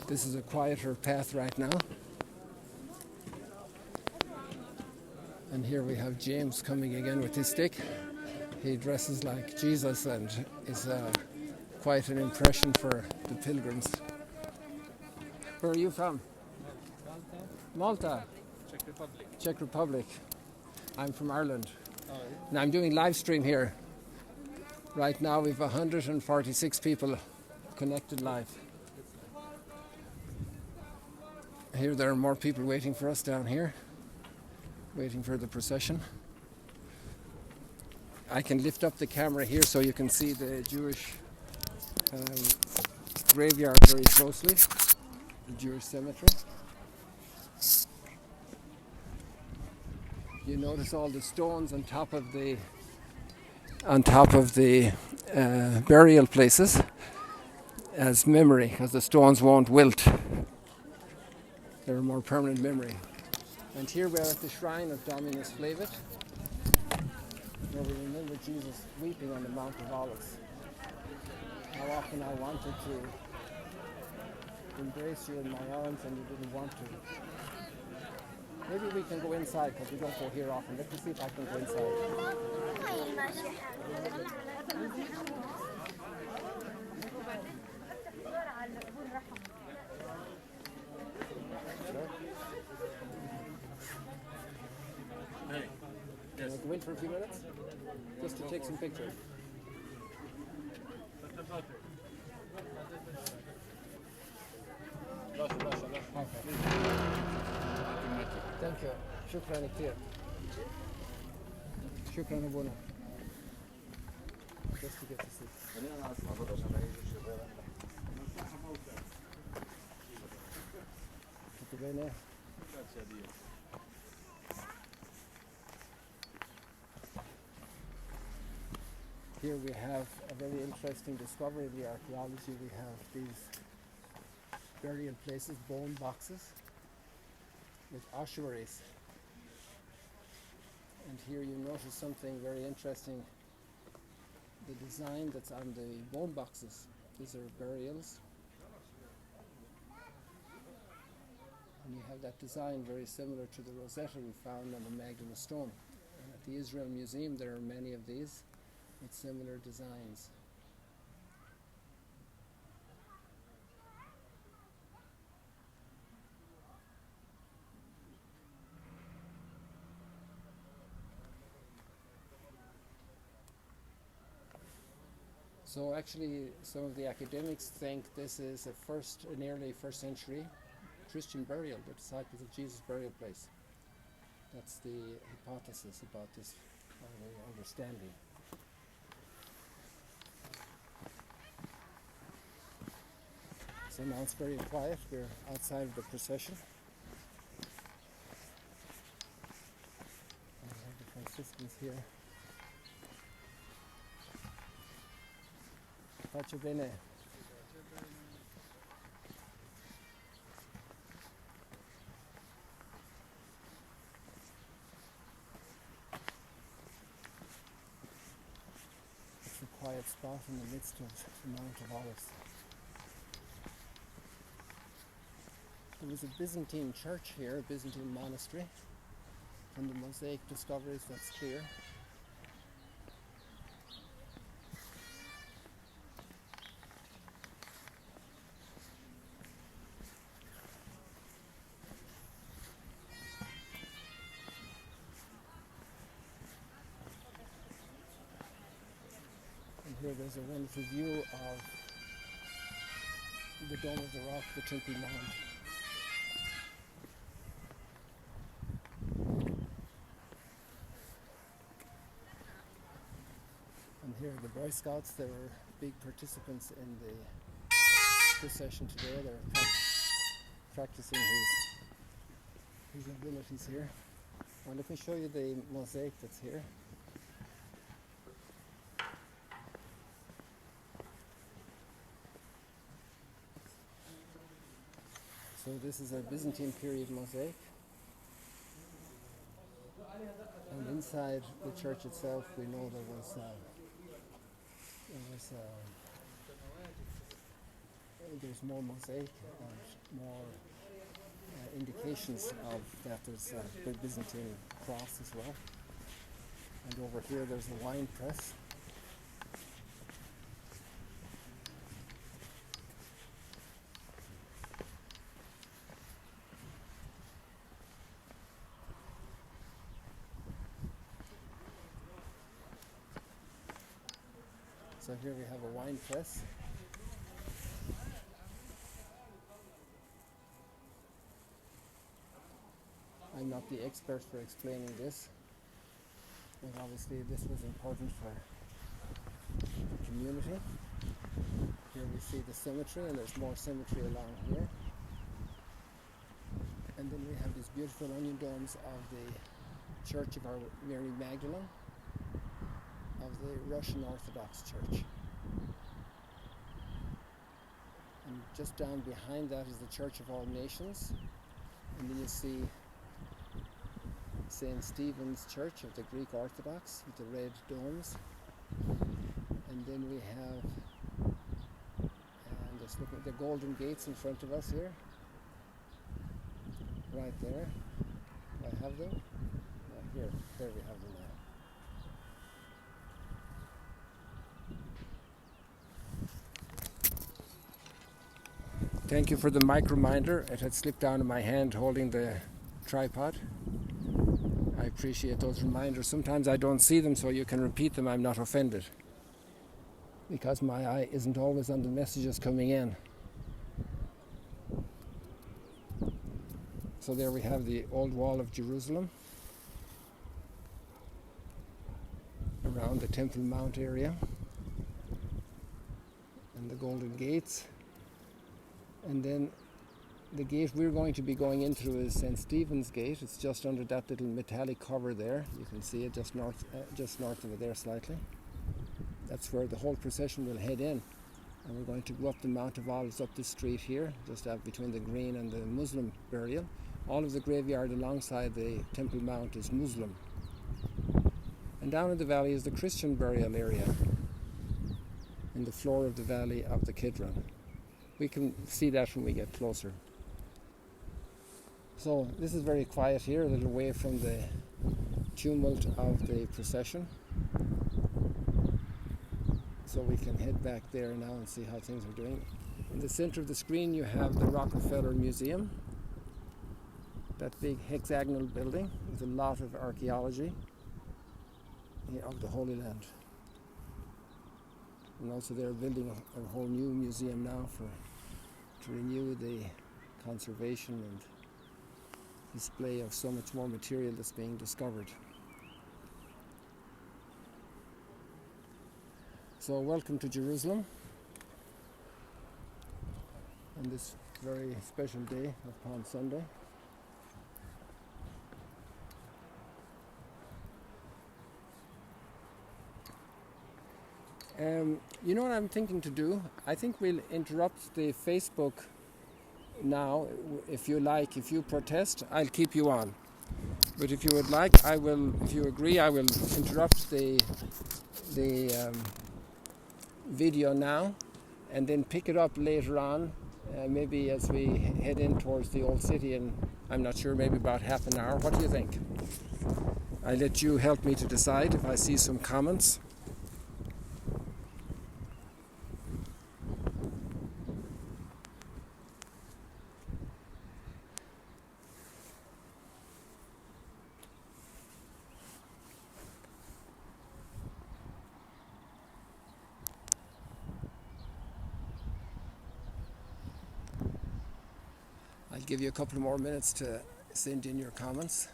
This is a quieter path right now. And here we have James coming again with his stick. He dresses like Jesus and is quite an impression for the pilgrims. Where are you from? Malta. Czech Republic. Czech Republic. I'm from Ireland. And I'm doing live stream here. Right now we've 146 people connected live. Here there are more people waiting for us down here, waiting for the procession. I can lift up the camera here so you can see the Jewish graveyard very closely, the Jewish cemetery. You notice all the stones on top of the burial places as memory, because the stones won't wilt. They're a more permanent memory. And here we are at the shrine of Dominus Flavit, where we remember Jesus weeping on the Mount of Olives. How often I wanted to embrace you in my arms and you didn't want to. Maybe we can go inside, because we don't go here often. Let me see if I can go inside. Can I go in for a few minutes? Just to take some pictures. Thank you. شكرا كثير. شكرا أبونا. Just to get to see. Tutto bene? Grazie a Dio. Here we have a very interesting discovery of the archaeology. We have these burial places, bone boxes with ossuaries. And here you notice something very interesting. The design that's on the bone boxes. These are burials. And you have that design very similar to the Rosetta we found on the Magdalene stone. And at the Israel Museum there are many of these with similar designs. So actually some of the academics think this is an early first century Christian burial, the disciples of Jesus burial place. That's the hypothesis about this understanding. So now it's very quiet. We're outside of the procession. And we have the Franciscans here. Faccio bene. It's a quiet spot in the midst of the Mount of Olives. There was a Byzantine church here, a Byzantine monastery. From the Mosaic discoveries, that's clear. And here there's a wonderful view of the Dome of the Rock, the Temple Mount. And here the Boy Scouts, they were big participants in the procession today. They're practicing his abilities here. And let me show you the mosaic that's here. So this is a Byzantine period mosaic. And inside the church itself, we know there's more mosaic and more indications of that. There's a big Byzantine cross as well. And over here there's a wine press. So here we have a wine press. I'm not the expert for explaining this, but obviously this was important for the community. Here we see the cemetery, and there's more cemetery along here. And then we have these beautiful onion domes of the Church of Our Mary Magdalene, of the Russian Orthodox Church. And just down behind that is the Church of All Nations. And then you see St. Stephen's Church of the Greek Orthodox with the red domes. And then we have, and just looking at the Golden Gates in front of us here. Right there. Do I have them? Yeah, here we have them now. Thank you for the mic reminder. It had slipped down in my hand holding the tripod. I appreciate those reminders. Sometimes I don't see them, so you can repeat them. I'm not offended, because my eye isn't always on the messages coming in. So there we have the old wall of Jerusalem around the Temple Mount area, and the Golden Gates. And then the gate we're going to be going into is St. Stephen's Gate. It's just under that little metallic cover there. You can see it just north of it there slightly. That's where the whole procession will head in. And we're going to go up the Mount of Olives, up the street here, just out between the Green and the Muslim burial. All of the graveyard alongside the Temple Mount is Muslim. And down in the valley is the Christian burial area, in the floor of the valley of the Kidron. We can see that when we get closer. So this is very quiet here, a little away from the tumult of the procession. So we can head back there now and see how things are doing. In the center of the screen you have the Rockefeller Museum, that big hexagonal building with a lot of archaeology of the Holy Land. And also they're building a whole new museum now to renew the conservation and display of so much more material that's being discovered. So welcome to Jerusalem on this very special day of Palm Sunday. You know what I'm thinking to do? I think we'll interrupt the Facebook now, if you like. If you protest, I'll keep you on. But if you would like, I will. If you agree, I will interrupt the video now, and then pick it up later on maybe as we head in towards the old city, and I'm not sure, maybe about half an hour. What do you think? I let you help me to decide if I see some comments. I'll give you a couple more minutes to send in your comments.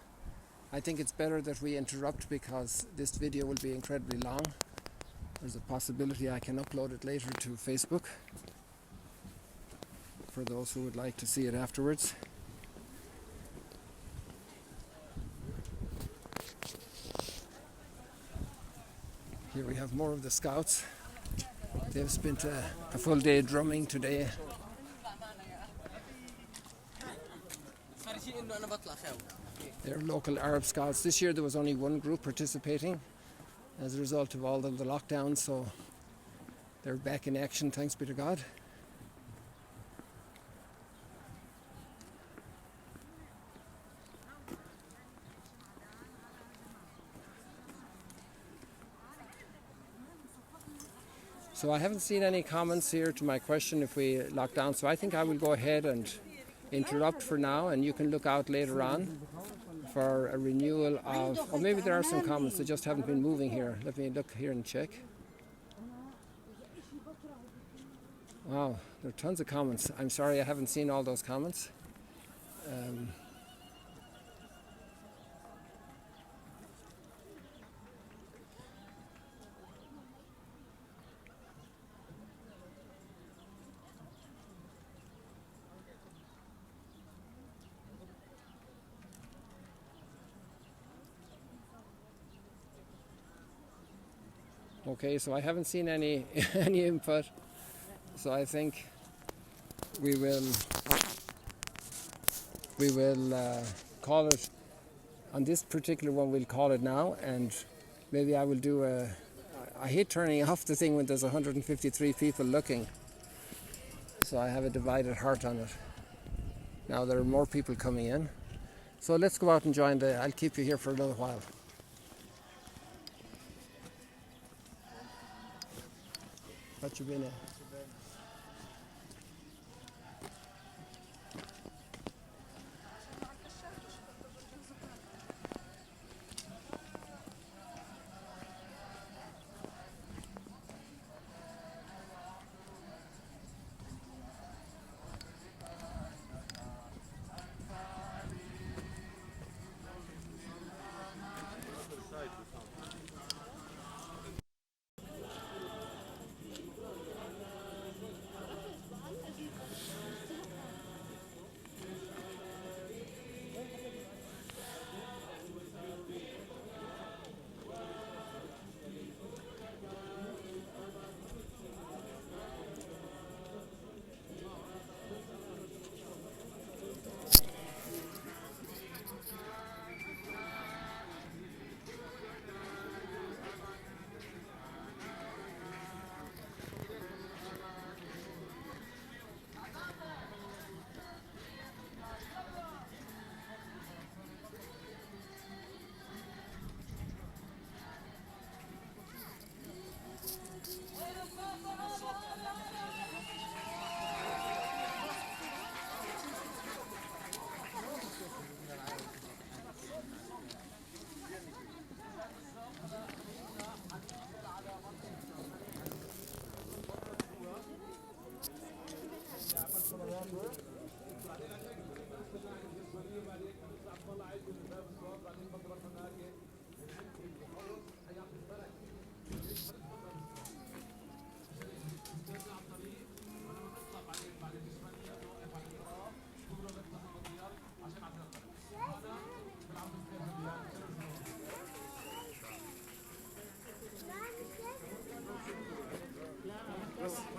I think it's better that we interrupt because this video will be incredibly long. There's a possibility I can upload it later to Facebook for those who would like to see it afterwards. Here we have more of the scouts. They've spent a full day drumming today. They're local Arab Scouts. This year there was only one group participating as a result of all of the lockdowns, so they're back in action, thanks be to God. So I haven't seen any comments here to my question if we lock down, so I think I will go ahead and interrupt for now, and you can look out later on for a renewal of, or maybe there are some comments that just haven't been moving here. Let me look here and check. Wow, there are tons of comments. I'm sorry I haven't seen all those comments. Okay, so I haven't seen any any input, so I think we will call it on this particular one. We'll call it now, and maybe I will do a. I hate turning off the thing when there's 153 people looking, so I have a divided heart on it. Now there are more people coming in, so let's go out and join the. I'll keep you here for a little while. What you been at?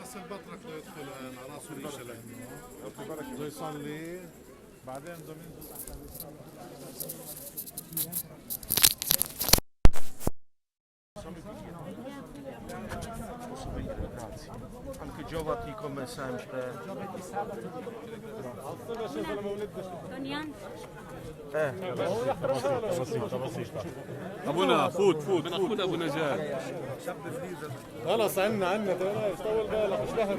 بس البطرك بده يدخل على راسه ريشه لانه بده يصلي بعدين بده ينزل تحت Anche giovati come sempre. ابونا فوت بناخد ابو نجاة خلاص عنا طول بالك مش لهب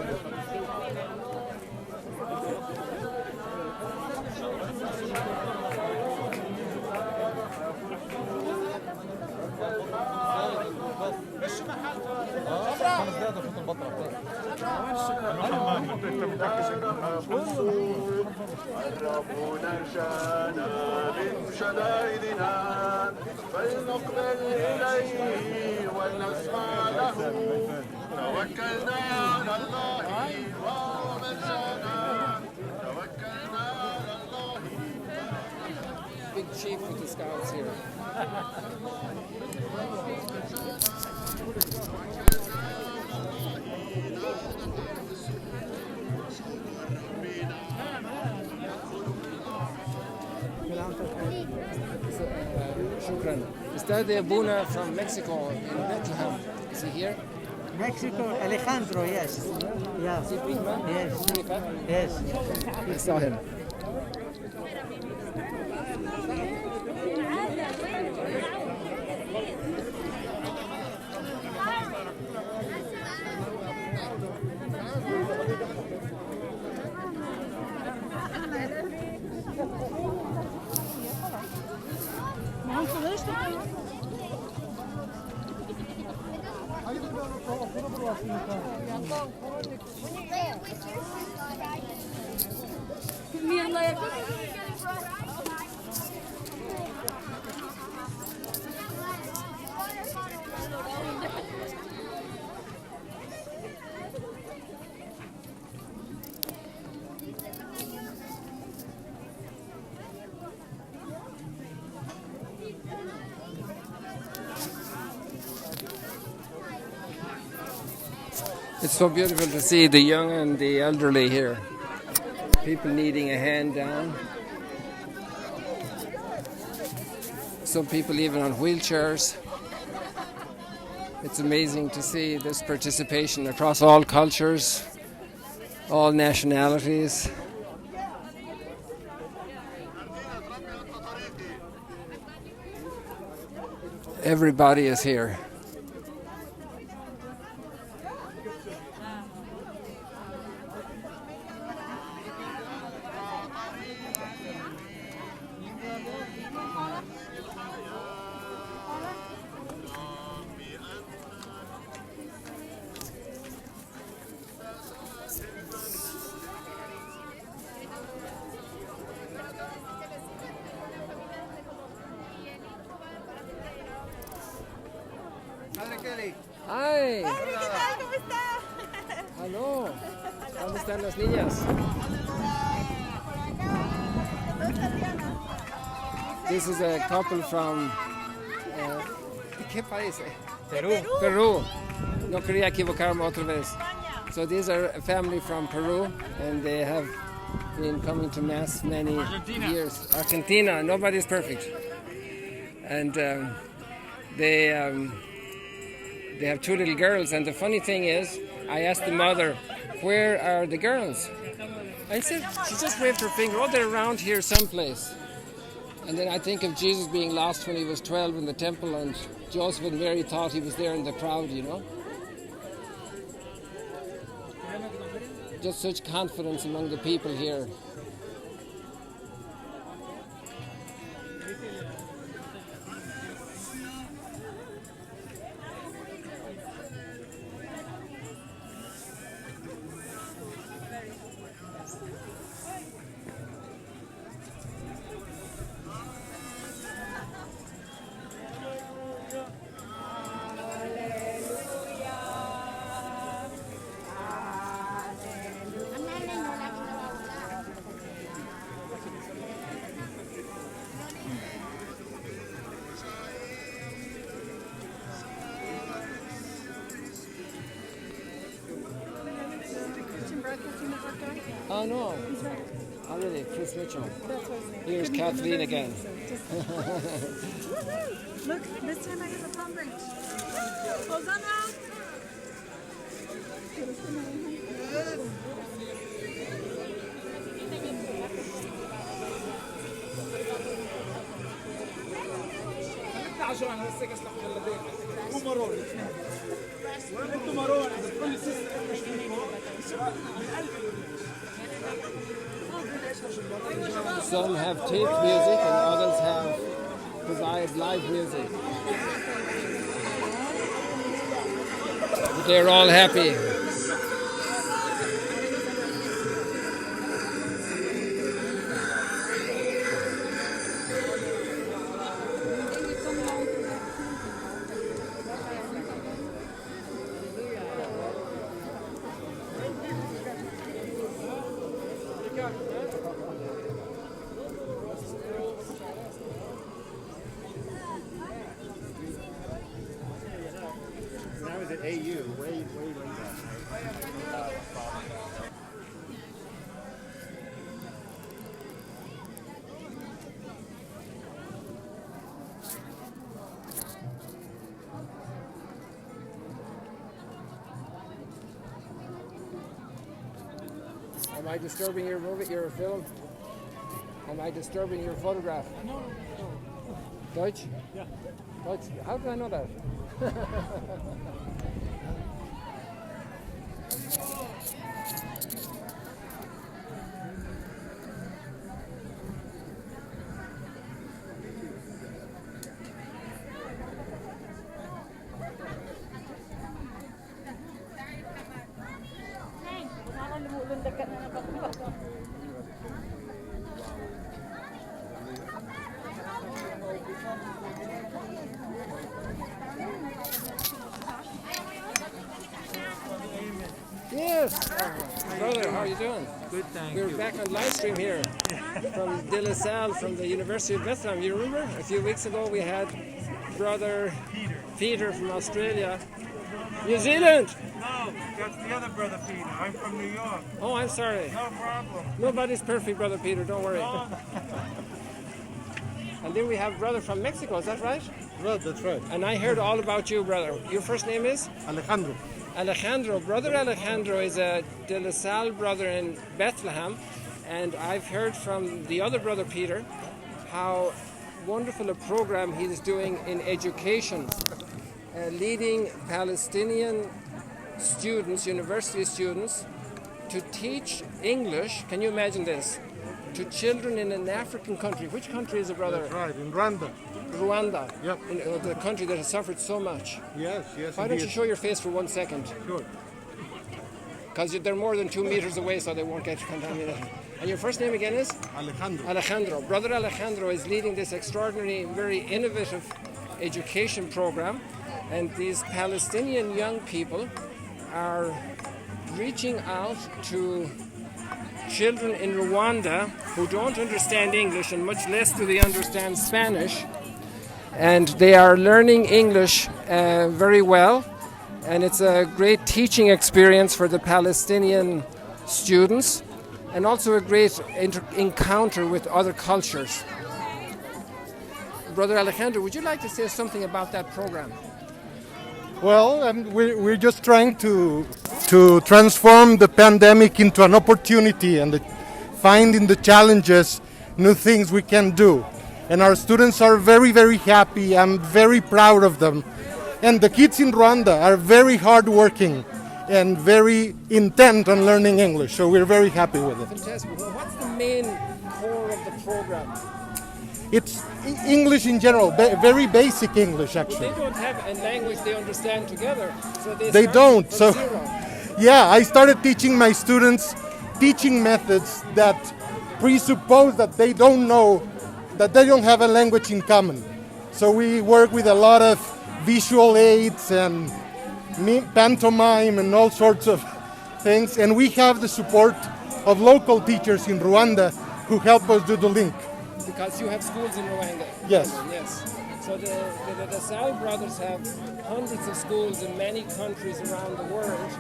الرب نجانا من شدائدنا فلنقبل إليه ولنسمع له توكلنا على الله وهو مرجعنا توكلنا على الله. Big chief with the scouts here. Shukran. Is that the Abuna from Mexico in Bethlehem? Is he here? Mexico, Alejandro, yes. Yeah. Is he a big man? Yes. Yes. I saw him. It's so beautiful to see the young and the elderly here. People needing a hand down. Some people even on wheelchairs. It's amazing to see this participation across all cultures, all nationalities. Everybody is here. ¡Ay! ¡Padre, qué tal! ¿Cómo está? ¡Aló! ¿Dónde están las niñas? This is a couple from... ¿Qué país? Perú. No quería equivocarme otra vez. So these are a family from Peru, and they have been coming to Mass many years. Argentina. Nobody's perfect. And they have two little girls, and the funny thing is, I asked the mother, where are the girls? I said, she just waved her finger, oh, they're around here someplace. And then I think of Jesus being lost when he was 12 in the temple, and Joseph and Mary thought he was there in the crowd, you know. Just such confidence among the people here. Oh no. Oh really, Chris Mitchell. Here's Kathleen again. Look, this time I have a palm branch. Hosanna! Some have taped music and others have provided live music. But they're all happy. When I was at AU, way back. Am I disturbing your movie, your film? Am I disturbing your photograph? No. Deutsch? Yeah. Deutsch. How did I know that? Yes. Brother, how are you doing? Good, thank you. We're back on Livestream here from De La Salle from the University of Bethlehem. You remember? A few weeks ago we had Brother Peter from Australia. New Zealand! No, that's the other brother Peter. I'm from New York. Oh, I'm sorry. No problem. Nobody's perfect, Brother Peter, don't worry. No. And then we have brother from Mexico, is that right? Right, that's right. And I heard all about you, brother. Your first name is? Alejandro. Alejandro. Brother Alejandro is a De La Salle brother in Bethlehem. And I've heard from the other brother Peter how wonderful a program he is doing in education, leading Palestinian students, university students, to teach English. Can you imagine this? To children in an African country. Which country is it, brother? That's right, in Rwanda. Rwanda. Yep. In the country that has suffered so much. Yes. Why don't you show your face for 1 second? Sure. Because they're more than 2 meters away, so they won't get contaminated. And your first name again is? Alejandro. Alejandro. Brother Alejandro is leading this extraordinary, very innovative education program. And these Palestinian young people are reaching out to children in Rwanda who don't understand English, and much less do they understand Spanish. And they are learning English very well. And it's a great teaching experience for the Palestinian students, and also a great encounter with other cultures. Brother Alejandro, would you like to say something about that program? Well, we're just trying to transform the pandemic into an opportunity and finding the challenges, new things we can do. And our students are very, very happy. I'm very proud of them. And the kids in Rwanda are very hardworking and very intent on learning English. So we're very happy with it. Fantastic. Well, what's the main core of the program? It's English in general, very basic English actually. Well, they don't have a language they understand together, so they don't. From So, zero. yeah, I started teaching my students teaching methods that presuppose that they don't know, that they don't have a language in common. So we work with a lot of visual aids and pantomime and all sorts of things, and we have the support of local teachers in Rwanda who help us do the link. Because you have schools in Rwanda. Yes. Yes. So the La Salle brothers have hundreds of schools in many countries around the world,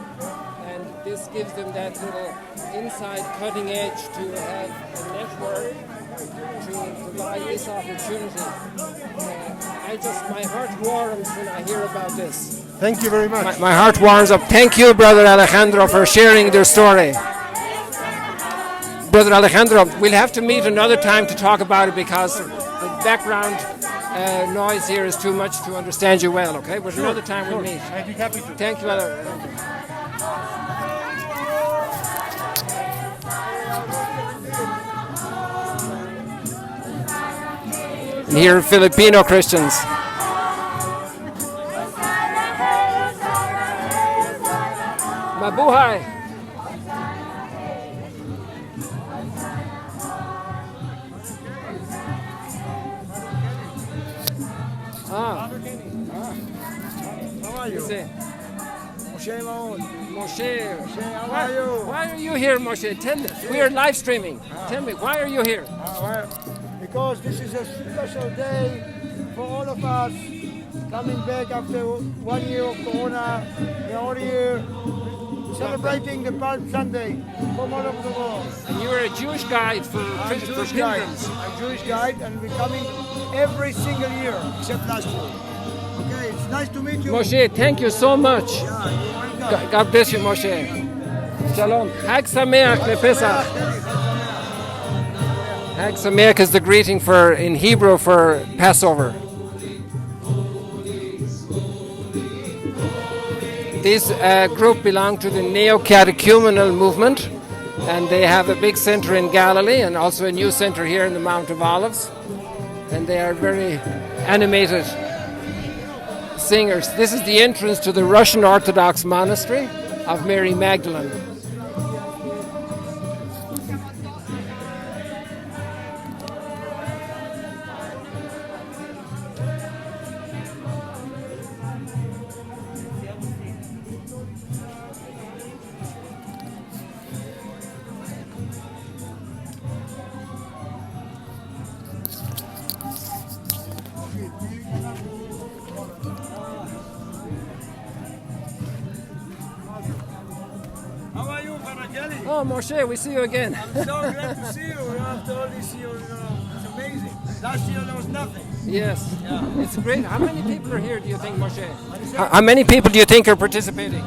and this gives them that little inside cutting edge to have a network to provide this opportunity. My heart warms when I hear about this. Thank you very much. My heart warms up. Thank you, Brother Alejandro, for sharing your story. Brother Alejandro, we'll have to meet another time to talk about it because the background noise here is too much to understand you well, okay? But another time we'll meet. I'd be happy to. Thank you, Brother. And here are Filipino Christians. Mabuhay! How are you? Moshe Maon. Moshe, how are you? Why are you here, Moshe? Tell me. We are live streaming. Tell me, why are you here? Because this is a special day for all of us coming back after 1 year of Corona. We are all here celebrating the Palm Sunday from all over the world. And you are a Jewish guide for pilgrims. I'm a Jewish guide, and we're coming every single year except last year. Okay, it's nice to meet you. Moshe, thank you so much. God bless you, Moshe. Shalom. Hag Sameach LePesach. Hag Sameach is the greeting in Hebrew for Passover. This group belong to the neo-catechumenal movement, and they have a big center in Galilee and also a new center here in the Mount of Olives. And they are very animated singers. This is the entrance to the Russian Orthodox monastery of Mary Magdalene. Oh, Moshe, we see you again. I'm so glad to see you. After all these years, it's amazing. Last year there was nothing. Yes, Yeah. it's great. How many people are here, do you think, Moshe? How many people do you think are participating?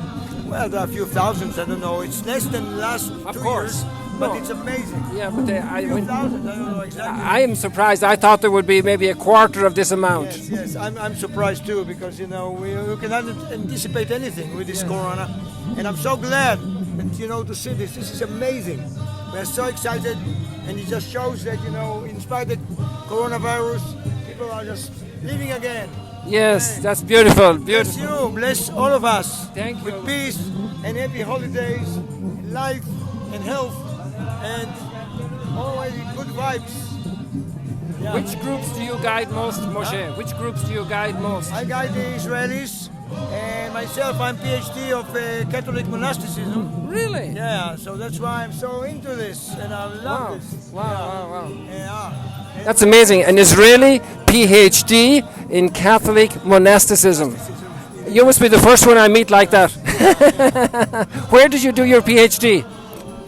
Well, there are a few thousands, I don't know. It's less than last 2 years, but it's amazing. Yeah, but a few thousands, I don't know exactly. I am surprised. I thought there would be maybe a quarter of this amount. Yes, I'm surprised too, because, we cannot anticipate anything with this Corona. And I'm so glad that, to see this. This is amazing. We're so excited, and it just shows that, in spite of coronavirus, people are just living again. Yes, that's beautiful. Bless you, bless all of us. Thank you. With peace and happy holidays, and life and health, and always good vibes. Yeah. Which groups do you guide most, Moshe? Which groups do you guide most? I guide the Israelis, and myself, I'm PhD of Catholic monasticism. Really? Yeah, so that's why I'm so into this, and I love this. Wow. Yeah. That's amazing. An Israeli PhD in Catholic monasticism. You must be the first one I meet like that. Where did you do your PhD?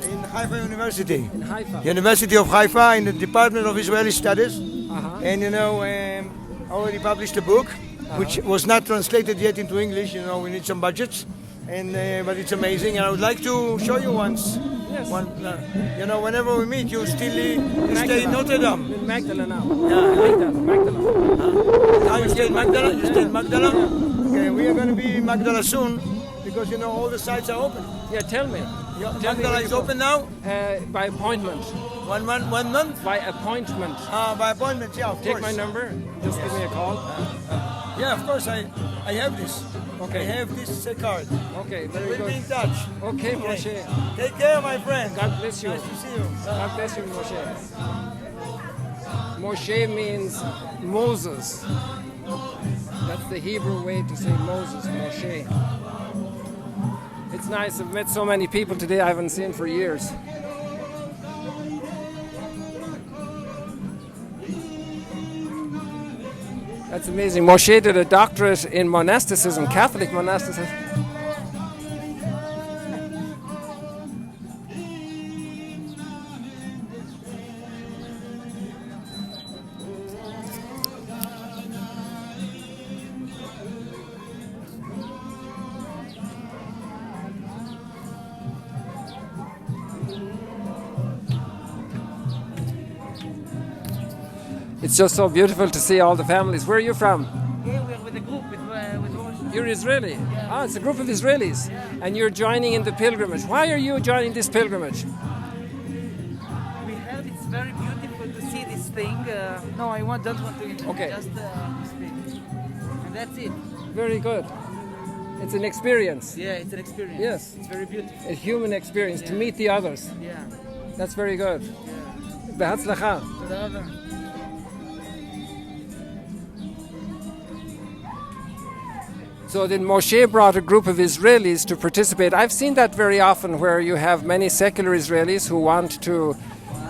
In Haifa University. In Haifa. University of Haifa, in the Department of Israeli Studies. And already published a book, which was not translated yet into English. We need some budgets, but it's amazing. And I would like to show you once. Yes. Whenever we meet, you stay in Notre Dame. In Magdala now. Yeah, I like that. Magdala. You stay in Magdala? You stay in Magdala? Okay, we are going to be in Magdala soon, because all the sites are open. Yeah, tell me. Magdala is open now? By appointment. 1 month? By appointment. By appointment, yeah, of course. Take my number. Just give me a call. Yeah, of course. I have this. Okay. I have this card. Okay, very We'll good. be in touch. Okay, Moshe. Take care, my friend. God bless you. Nice to see you. God bless you, Moshe. Moshe means Moses. That's the Hebrew way to say Moses, Moshe. It's nice. I've met so many people today I haven't seen for years. That's amazing. Moshe did a doctorate in monasticism, Catholic monasticism. It's just so beautiful to see all the families. Where are you from? Yeah, we're with a group with Rosh. You're Israeli? Yeah. Ah, it's a group of Israelis. Yeah. And you're joining in the pilgrimage. Why are you joining this pilgrimage? We heard it's very beautiful to see this thing. No, I don't want to interview. Okay. Just speak. And that's it. Very good. It's an experience. Yeah, it's an experience. Yes. It's very beautiful. A human experience to meet the others. Yeah. That's very good. Behatzlacha. תודה רבה. So then Moshe brought a group of Israelis to participate. I've seen that very often where you have many secular Israelis who want to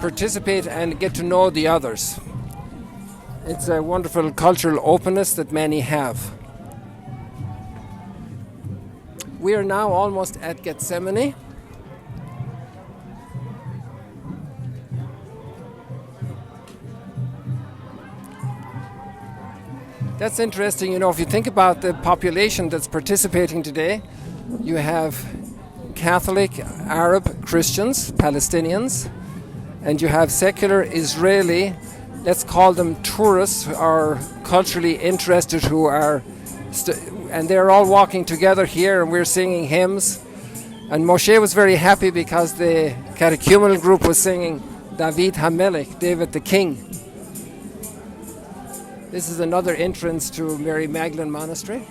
participate and get to know the others. It's a wonderful cultural openness that many have. We are now almost at Gethsemane. That's interesting. You know, if you think about the population that's participating today, you have Catholic, Arab, Christians, Palestinians, and you have secular Israeli, let's call them tourists or culturally interested who are, and they're all walking together here and we're singing hymns. And Moshe was very happy because the catechumenal group was singing David HaMelech, David the King. This is another entrance to Mary Magdalene Monastery.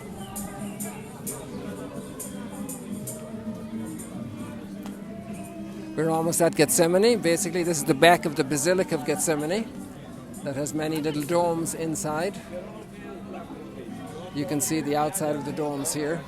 We're almost at Gethsemane. Basically, this is the back of the Basilica of Gethsemane that has many little domes inside. You can see the outside of the domes here.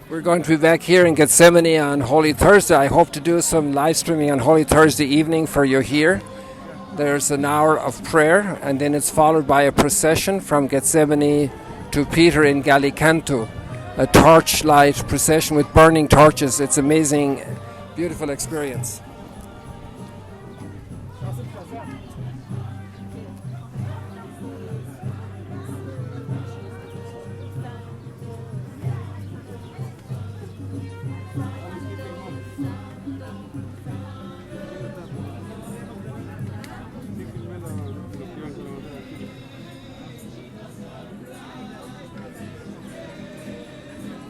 We're going to be back here in Gethsemane on Holy Thursday. I hope to do some live streaming on Holy Thursday evening for you here. There's an hour of prayer, and then it's followed by a procession from Gethsemane to Peter in Gallicanto, a torchlight procession with burning torches. It's amazing, beautiful experience.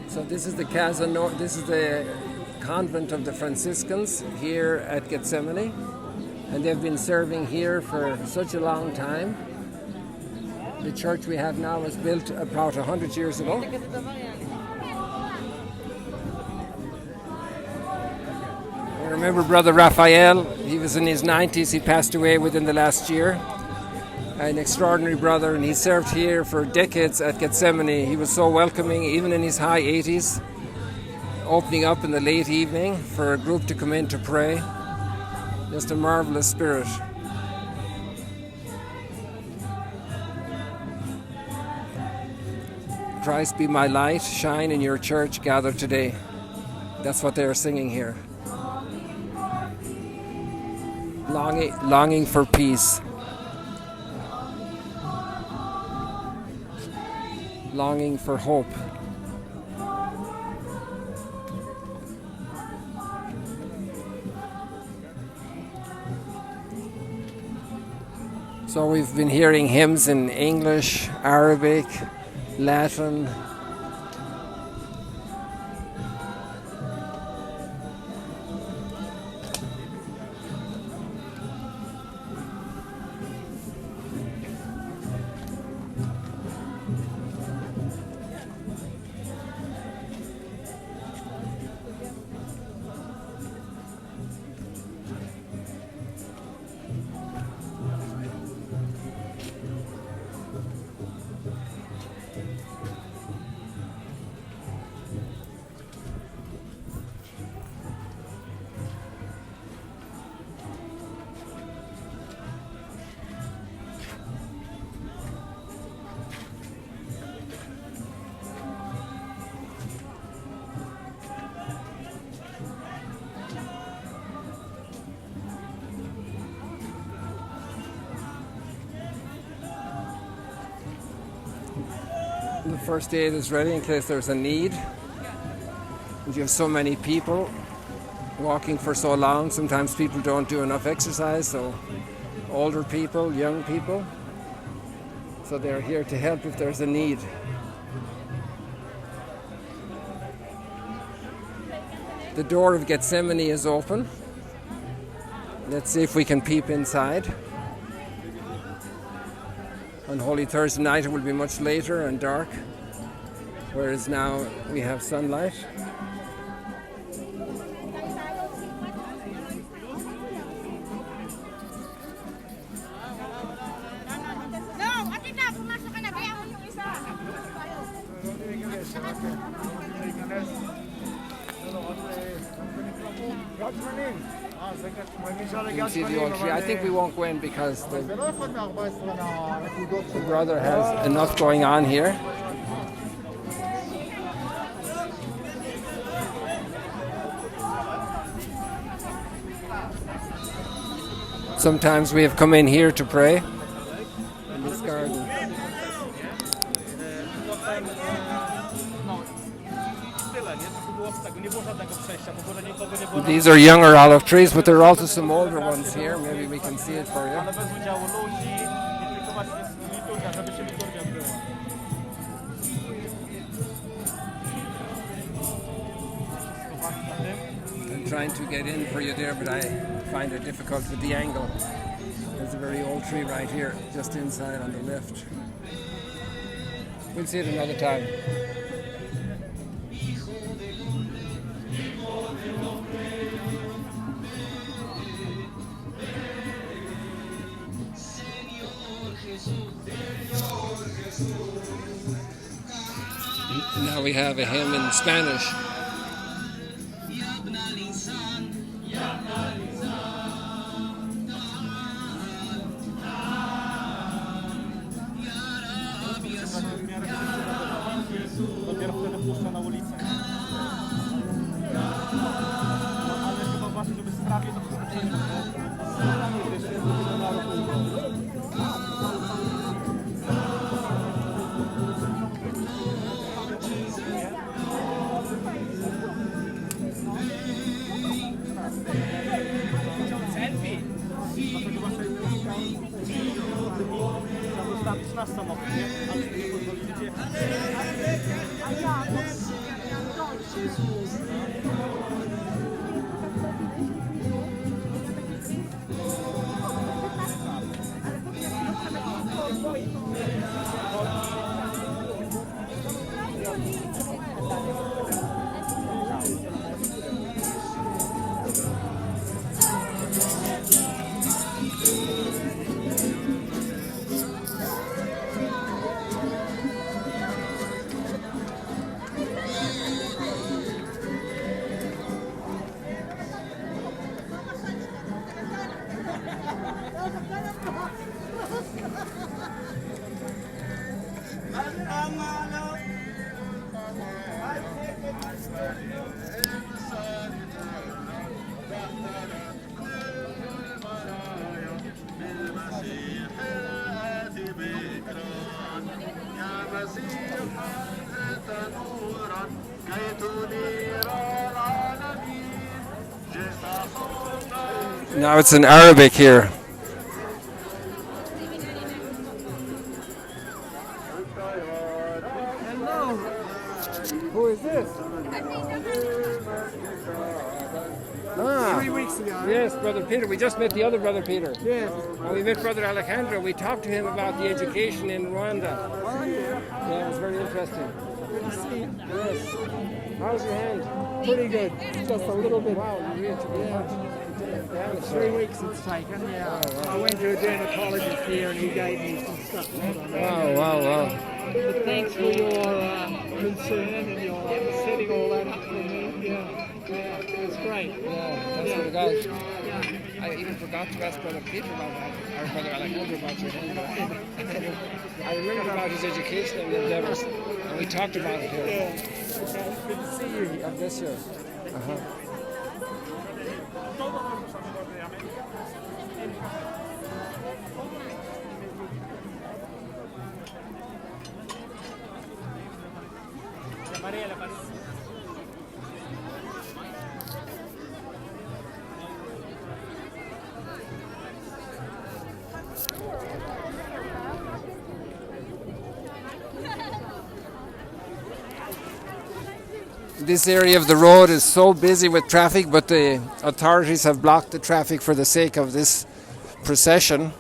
So this is the Casa this is the convent of the Franciscans here at Gethsemane, and they've been serving here for such a long time. The church we have now was built about 100 years ago. I remember Brother Raphael. He was in his 90s. He passed away within the last year. An extraordinary brother, and he served here for decades at Gethsemane. He was so welcoming, even in his high 80s, opening up in the late evening for a group to come in to pray. Just a marvelous spirit. Christ be my light, shine in your church, gather today. That's what they are singing here. Longing for peace. Longing for hope. So we've been hearing hymns in English, Arabic, Latin. The first aid is ready in case there's a need. And you have so many people walking for so long, sometimes people don't do enough exercise, so older people, young people. So they're here to help if there's a need. The door of Gethsemane is open. Let's see if we can peep inside. On Holy Thursday night it will be much later and dark, whereas now we have sunlight. You can see the old tree. I think we won't go in because the brother has enough going on here. Sometimes we have come in here to pray in this garden. These are younger olive trees, but there are also some older ones here. Maybe we can see it for you. I'm trying to get in for you there, but I find it difficult with the angle. There's a very old tree right here, just inside on the left. We'll see it another time. Now we have a hymn in Spanish. Now it's in Arabic here. Hello. Who is this? 3 weeks ago. Yes, Brother Peter. We just met the other Brother Peter. Yes. And we met Brother Alejandro. We talked to him about the education in Rwanda. Oh, yeah. Yeah, it was very interesting. Good to see you. Yes. How's your hand? Pretty good. Just a little bit. Wow, you really took it. Yeah, 3 weeks it's taken, yeah. I went to a dermatologist here and he gave me some stuff. Wow. But thanks for your concern and your setting all that up for me. Yeah, it was great. Yeah, that's what it does. I even forgot to ask Brother Peter about that, or Brother Alejandro about your hand. I remember about his education and endeavors, and we talked about it here. Yeah, okay, good to see you. God bless you. This area of the road is so busy with traffic, but the authorities have blocked the traffic for the sake of this procession.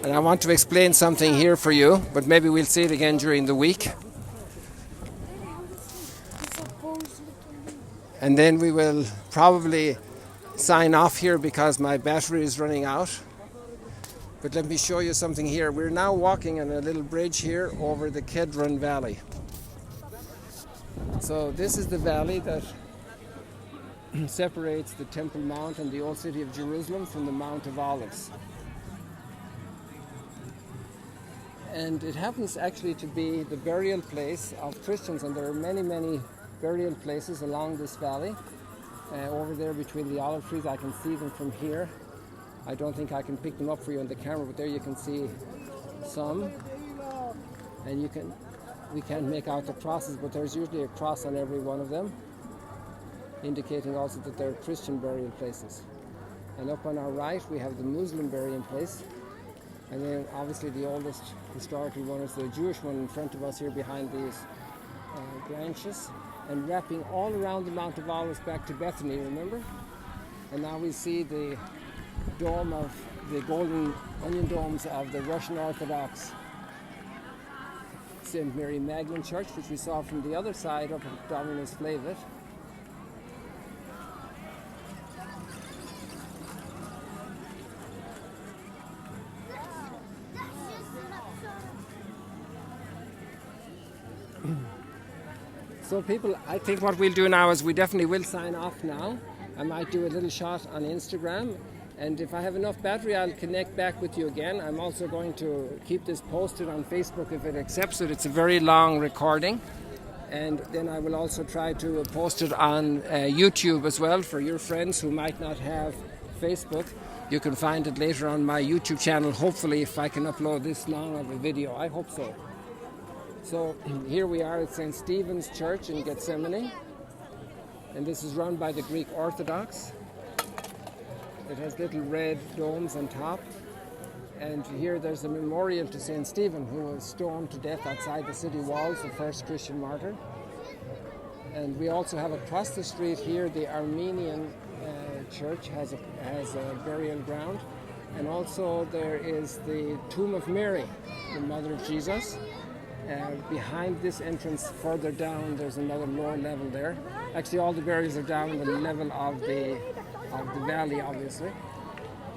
And I want to explain something here for you, but maybe we'll see it again during the week. And then we will probably sign off here because my battery is running out. But let me show you something here. We're now walking on a little bridge here over the Kedron Valley. So this is the valley that separates the Temple Mount and the old city of Jerusalem from the Mount of Olives. And it happens actually to be the burial place of Christians, and there are many, many burial places along this valley. Over there between the olive trees, I can see them from here. I don't think I can pick them up for you on the camera, but there you can see some. And we can't make out the crosses, but there's usually a cross on every one of them, indicating also that they're Christian burial places. And up on our right, we have the Muslim burial place. And then obviously the oldest historical one is the Jewish one in front of us here behind these branches. And wrapping all around the Mount of Olives back to Bethany, remember? And now we see the dome of the golden onion domes of the Russian Orthodox St. Mary Magdalene Church, which we saw from the other side up at Dominus Flevit. So people, I think what we'll do now is we definitely will sign off now. I might do a little shot on Instagram, and if I have enough battery, I'll connect back with you again. I'm also going to keep this posted on Facebook if it accepts it. It's a very long recording, and then I will also try to post it on YouTube as well for your friends who might not have Facebook. You can find it later on my YouTube channel, hopefully, if I can upload this long of a video. I hope so. So here we are at St. Stephen's Church in Gethsemane, and this is run by the Greek Orthodox. It has little red domes on top, and here there's a memorial to St. Stephen, who was stoned to death outside the city walls, the first Christian martyr. And we also have across the street here the Armenian church has a burial ground, and also there is the tomb of Mary, the mother of Jesus. Behind this entrance, further down, there's another lower level there. Actually, all the burials are down at the level of the valley, obviously.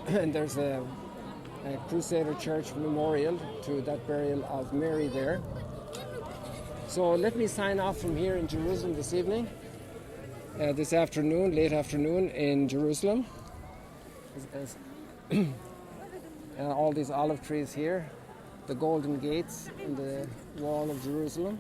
And there's a Crusader Church memorial to that burial of Mary there. So let me sign off from here in Jerusalem this evening, this afternoon, late afternoon in Jerusalem. All these olive trees here, the golden gates in the wall of Jerusalem.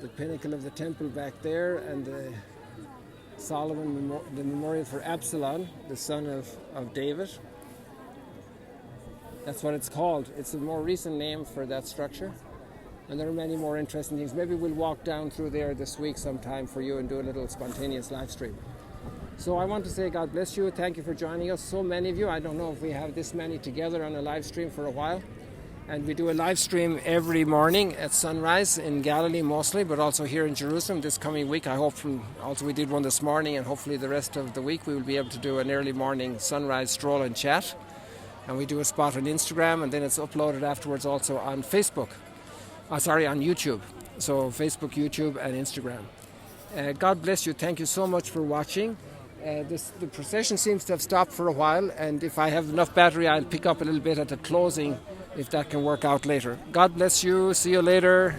The pinnacle of the temple back there, and the Solomon, the memorial for Absalom, the son of David. That's what it's called. It's a more recent name for that structure. And there are many more interesting things. Maybe we'll walk down through there this week sometime for you and do a little spontaneous live stream. So I want to say God bless you. Thank you for joining us. So many of you. I don't know if we have this many together on a live stream for a while. And we do a live stream every morning at sunrise in Galilee mostly, but also here in Jerusalem this coming week. I hope also we did one this morning, and hopefully the rest of the week we will be able to do an early morning sunrise stroll and chat. And we do a spot on Instagram, and then it's uploaded afterwards also on Facebook. On YouTube. So Facebook, YouTube, and Instagram. God bless you. Thank you so much for watching. The procession seems to have stopped for a while, and if I have enough battery, I'll pick up a little bit at the closing if that can work out later. God bless you. See you later.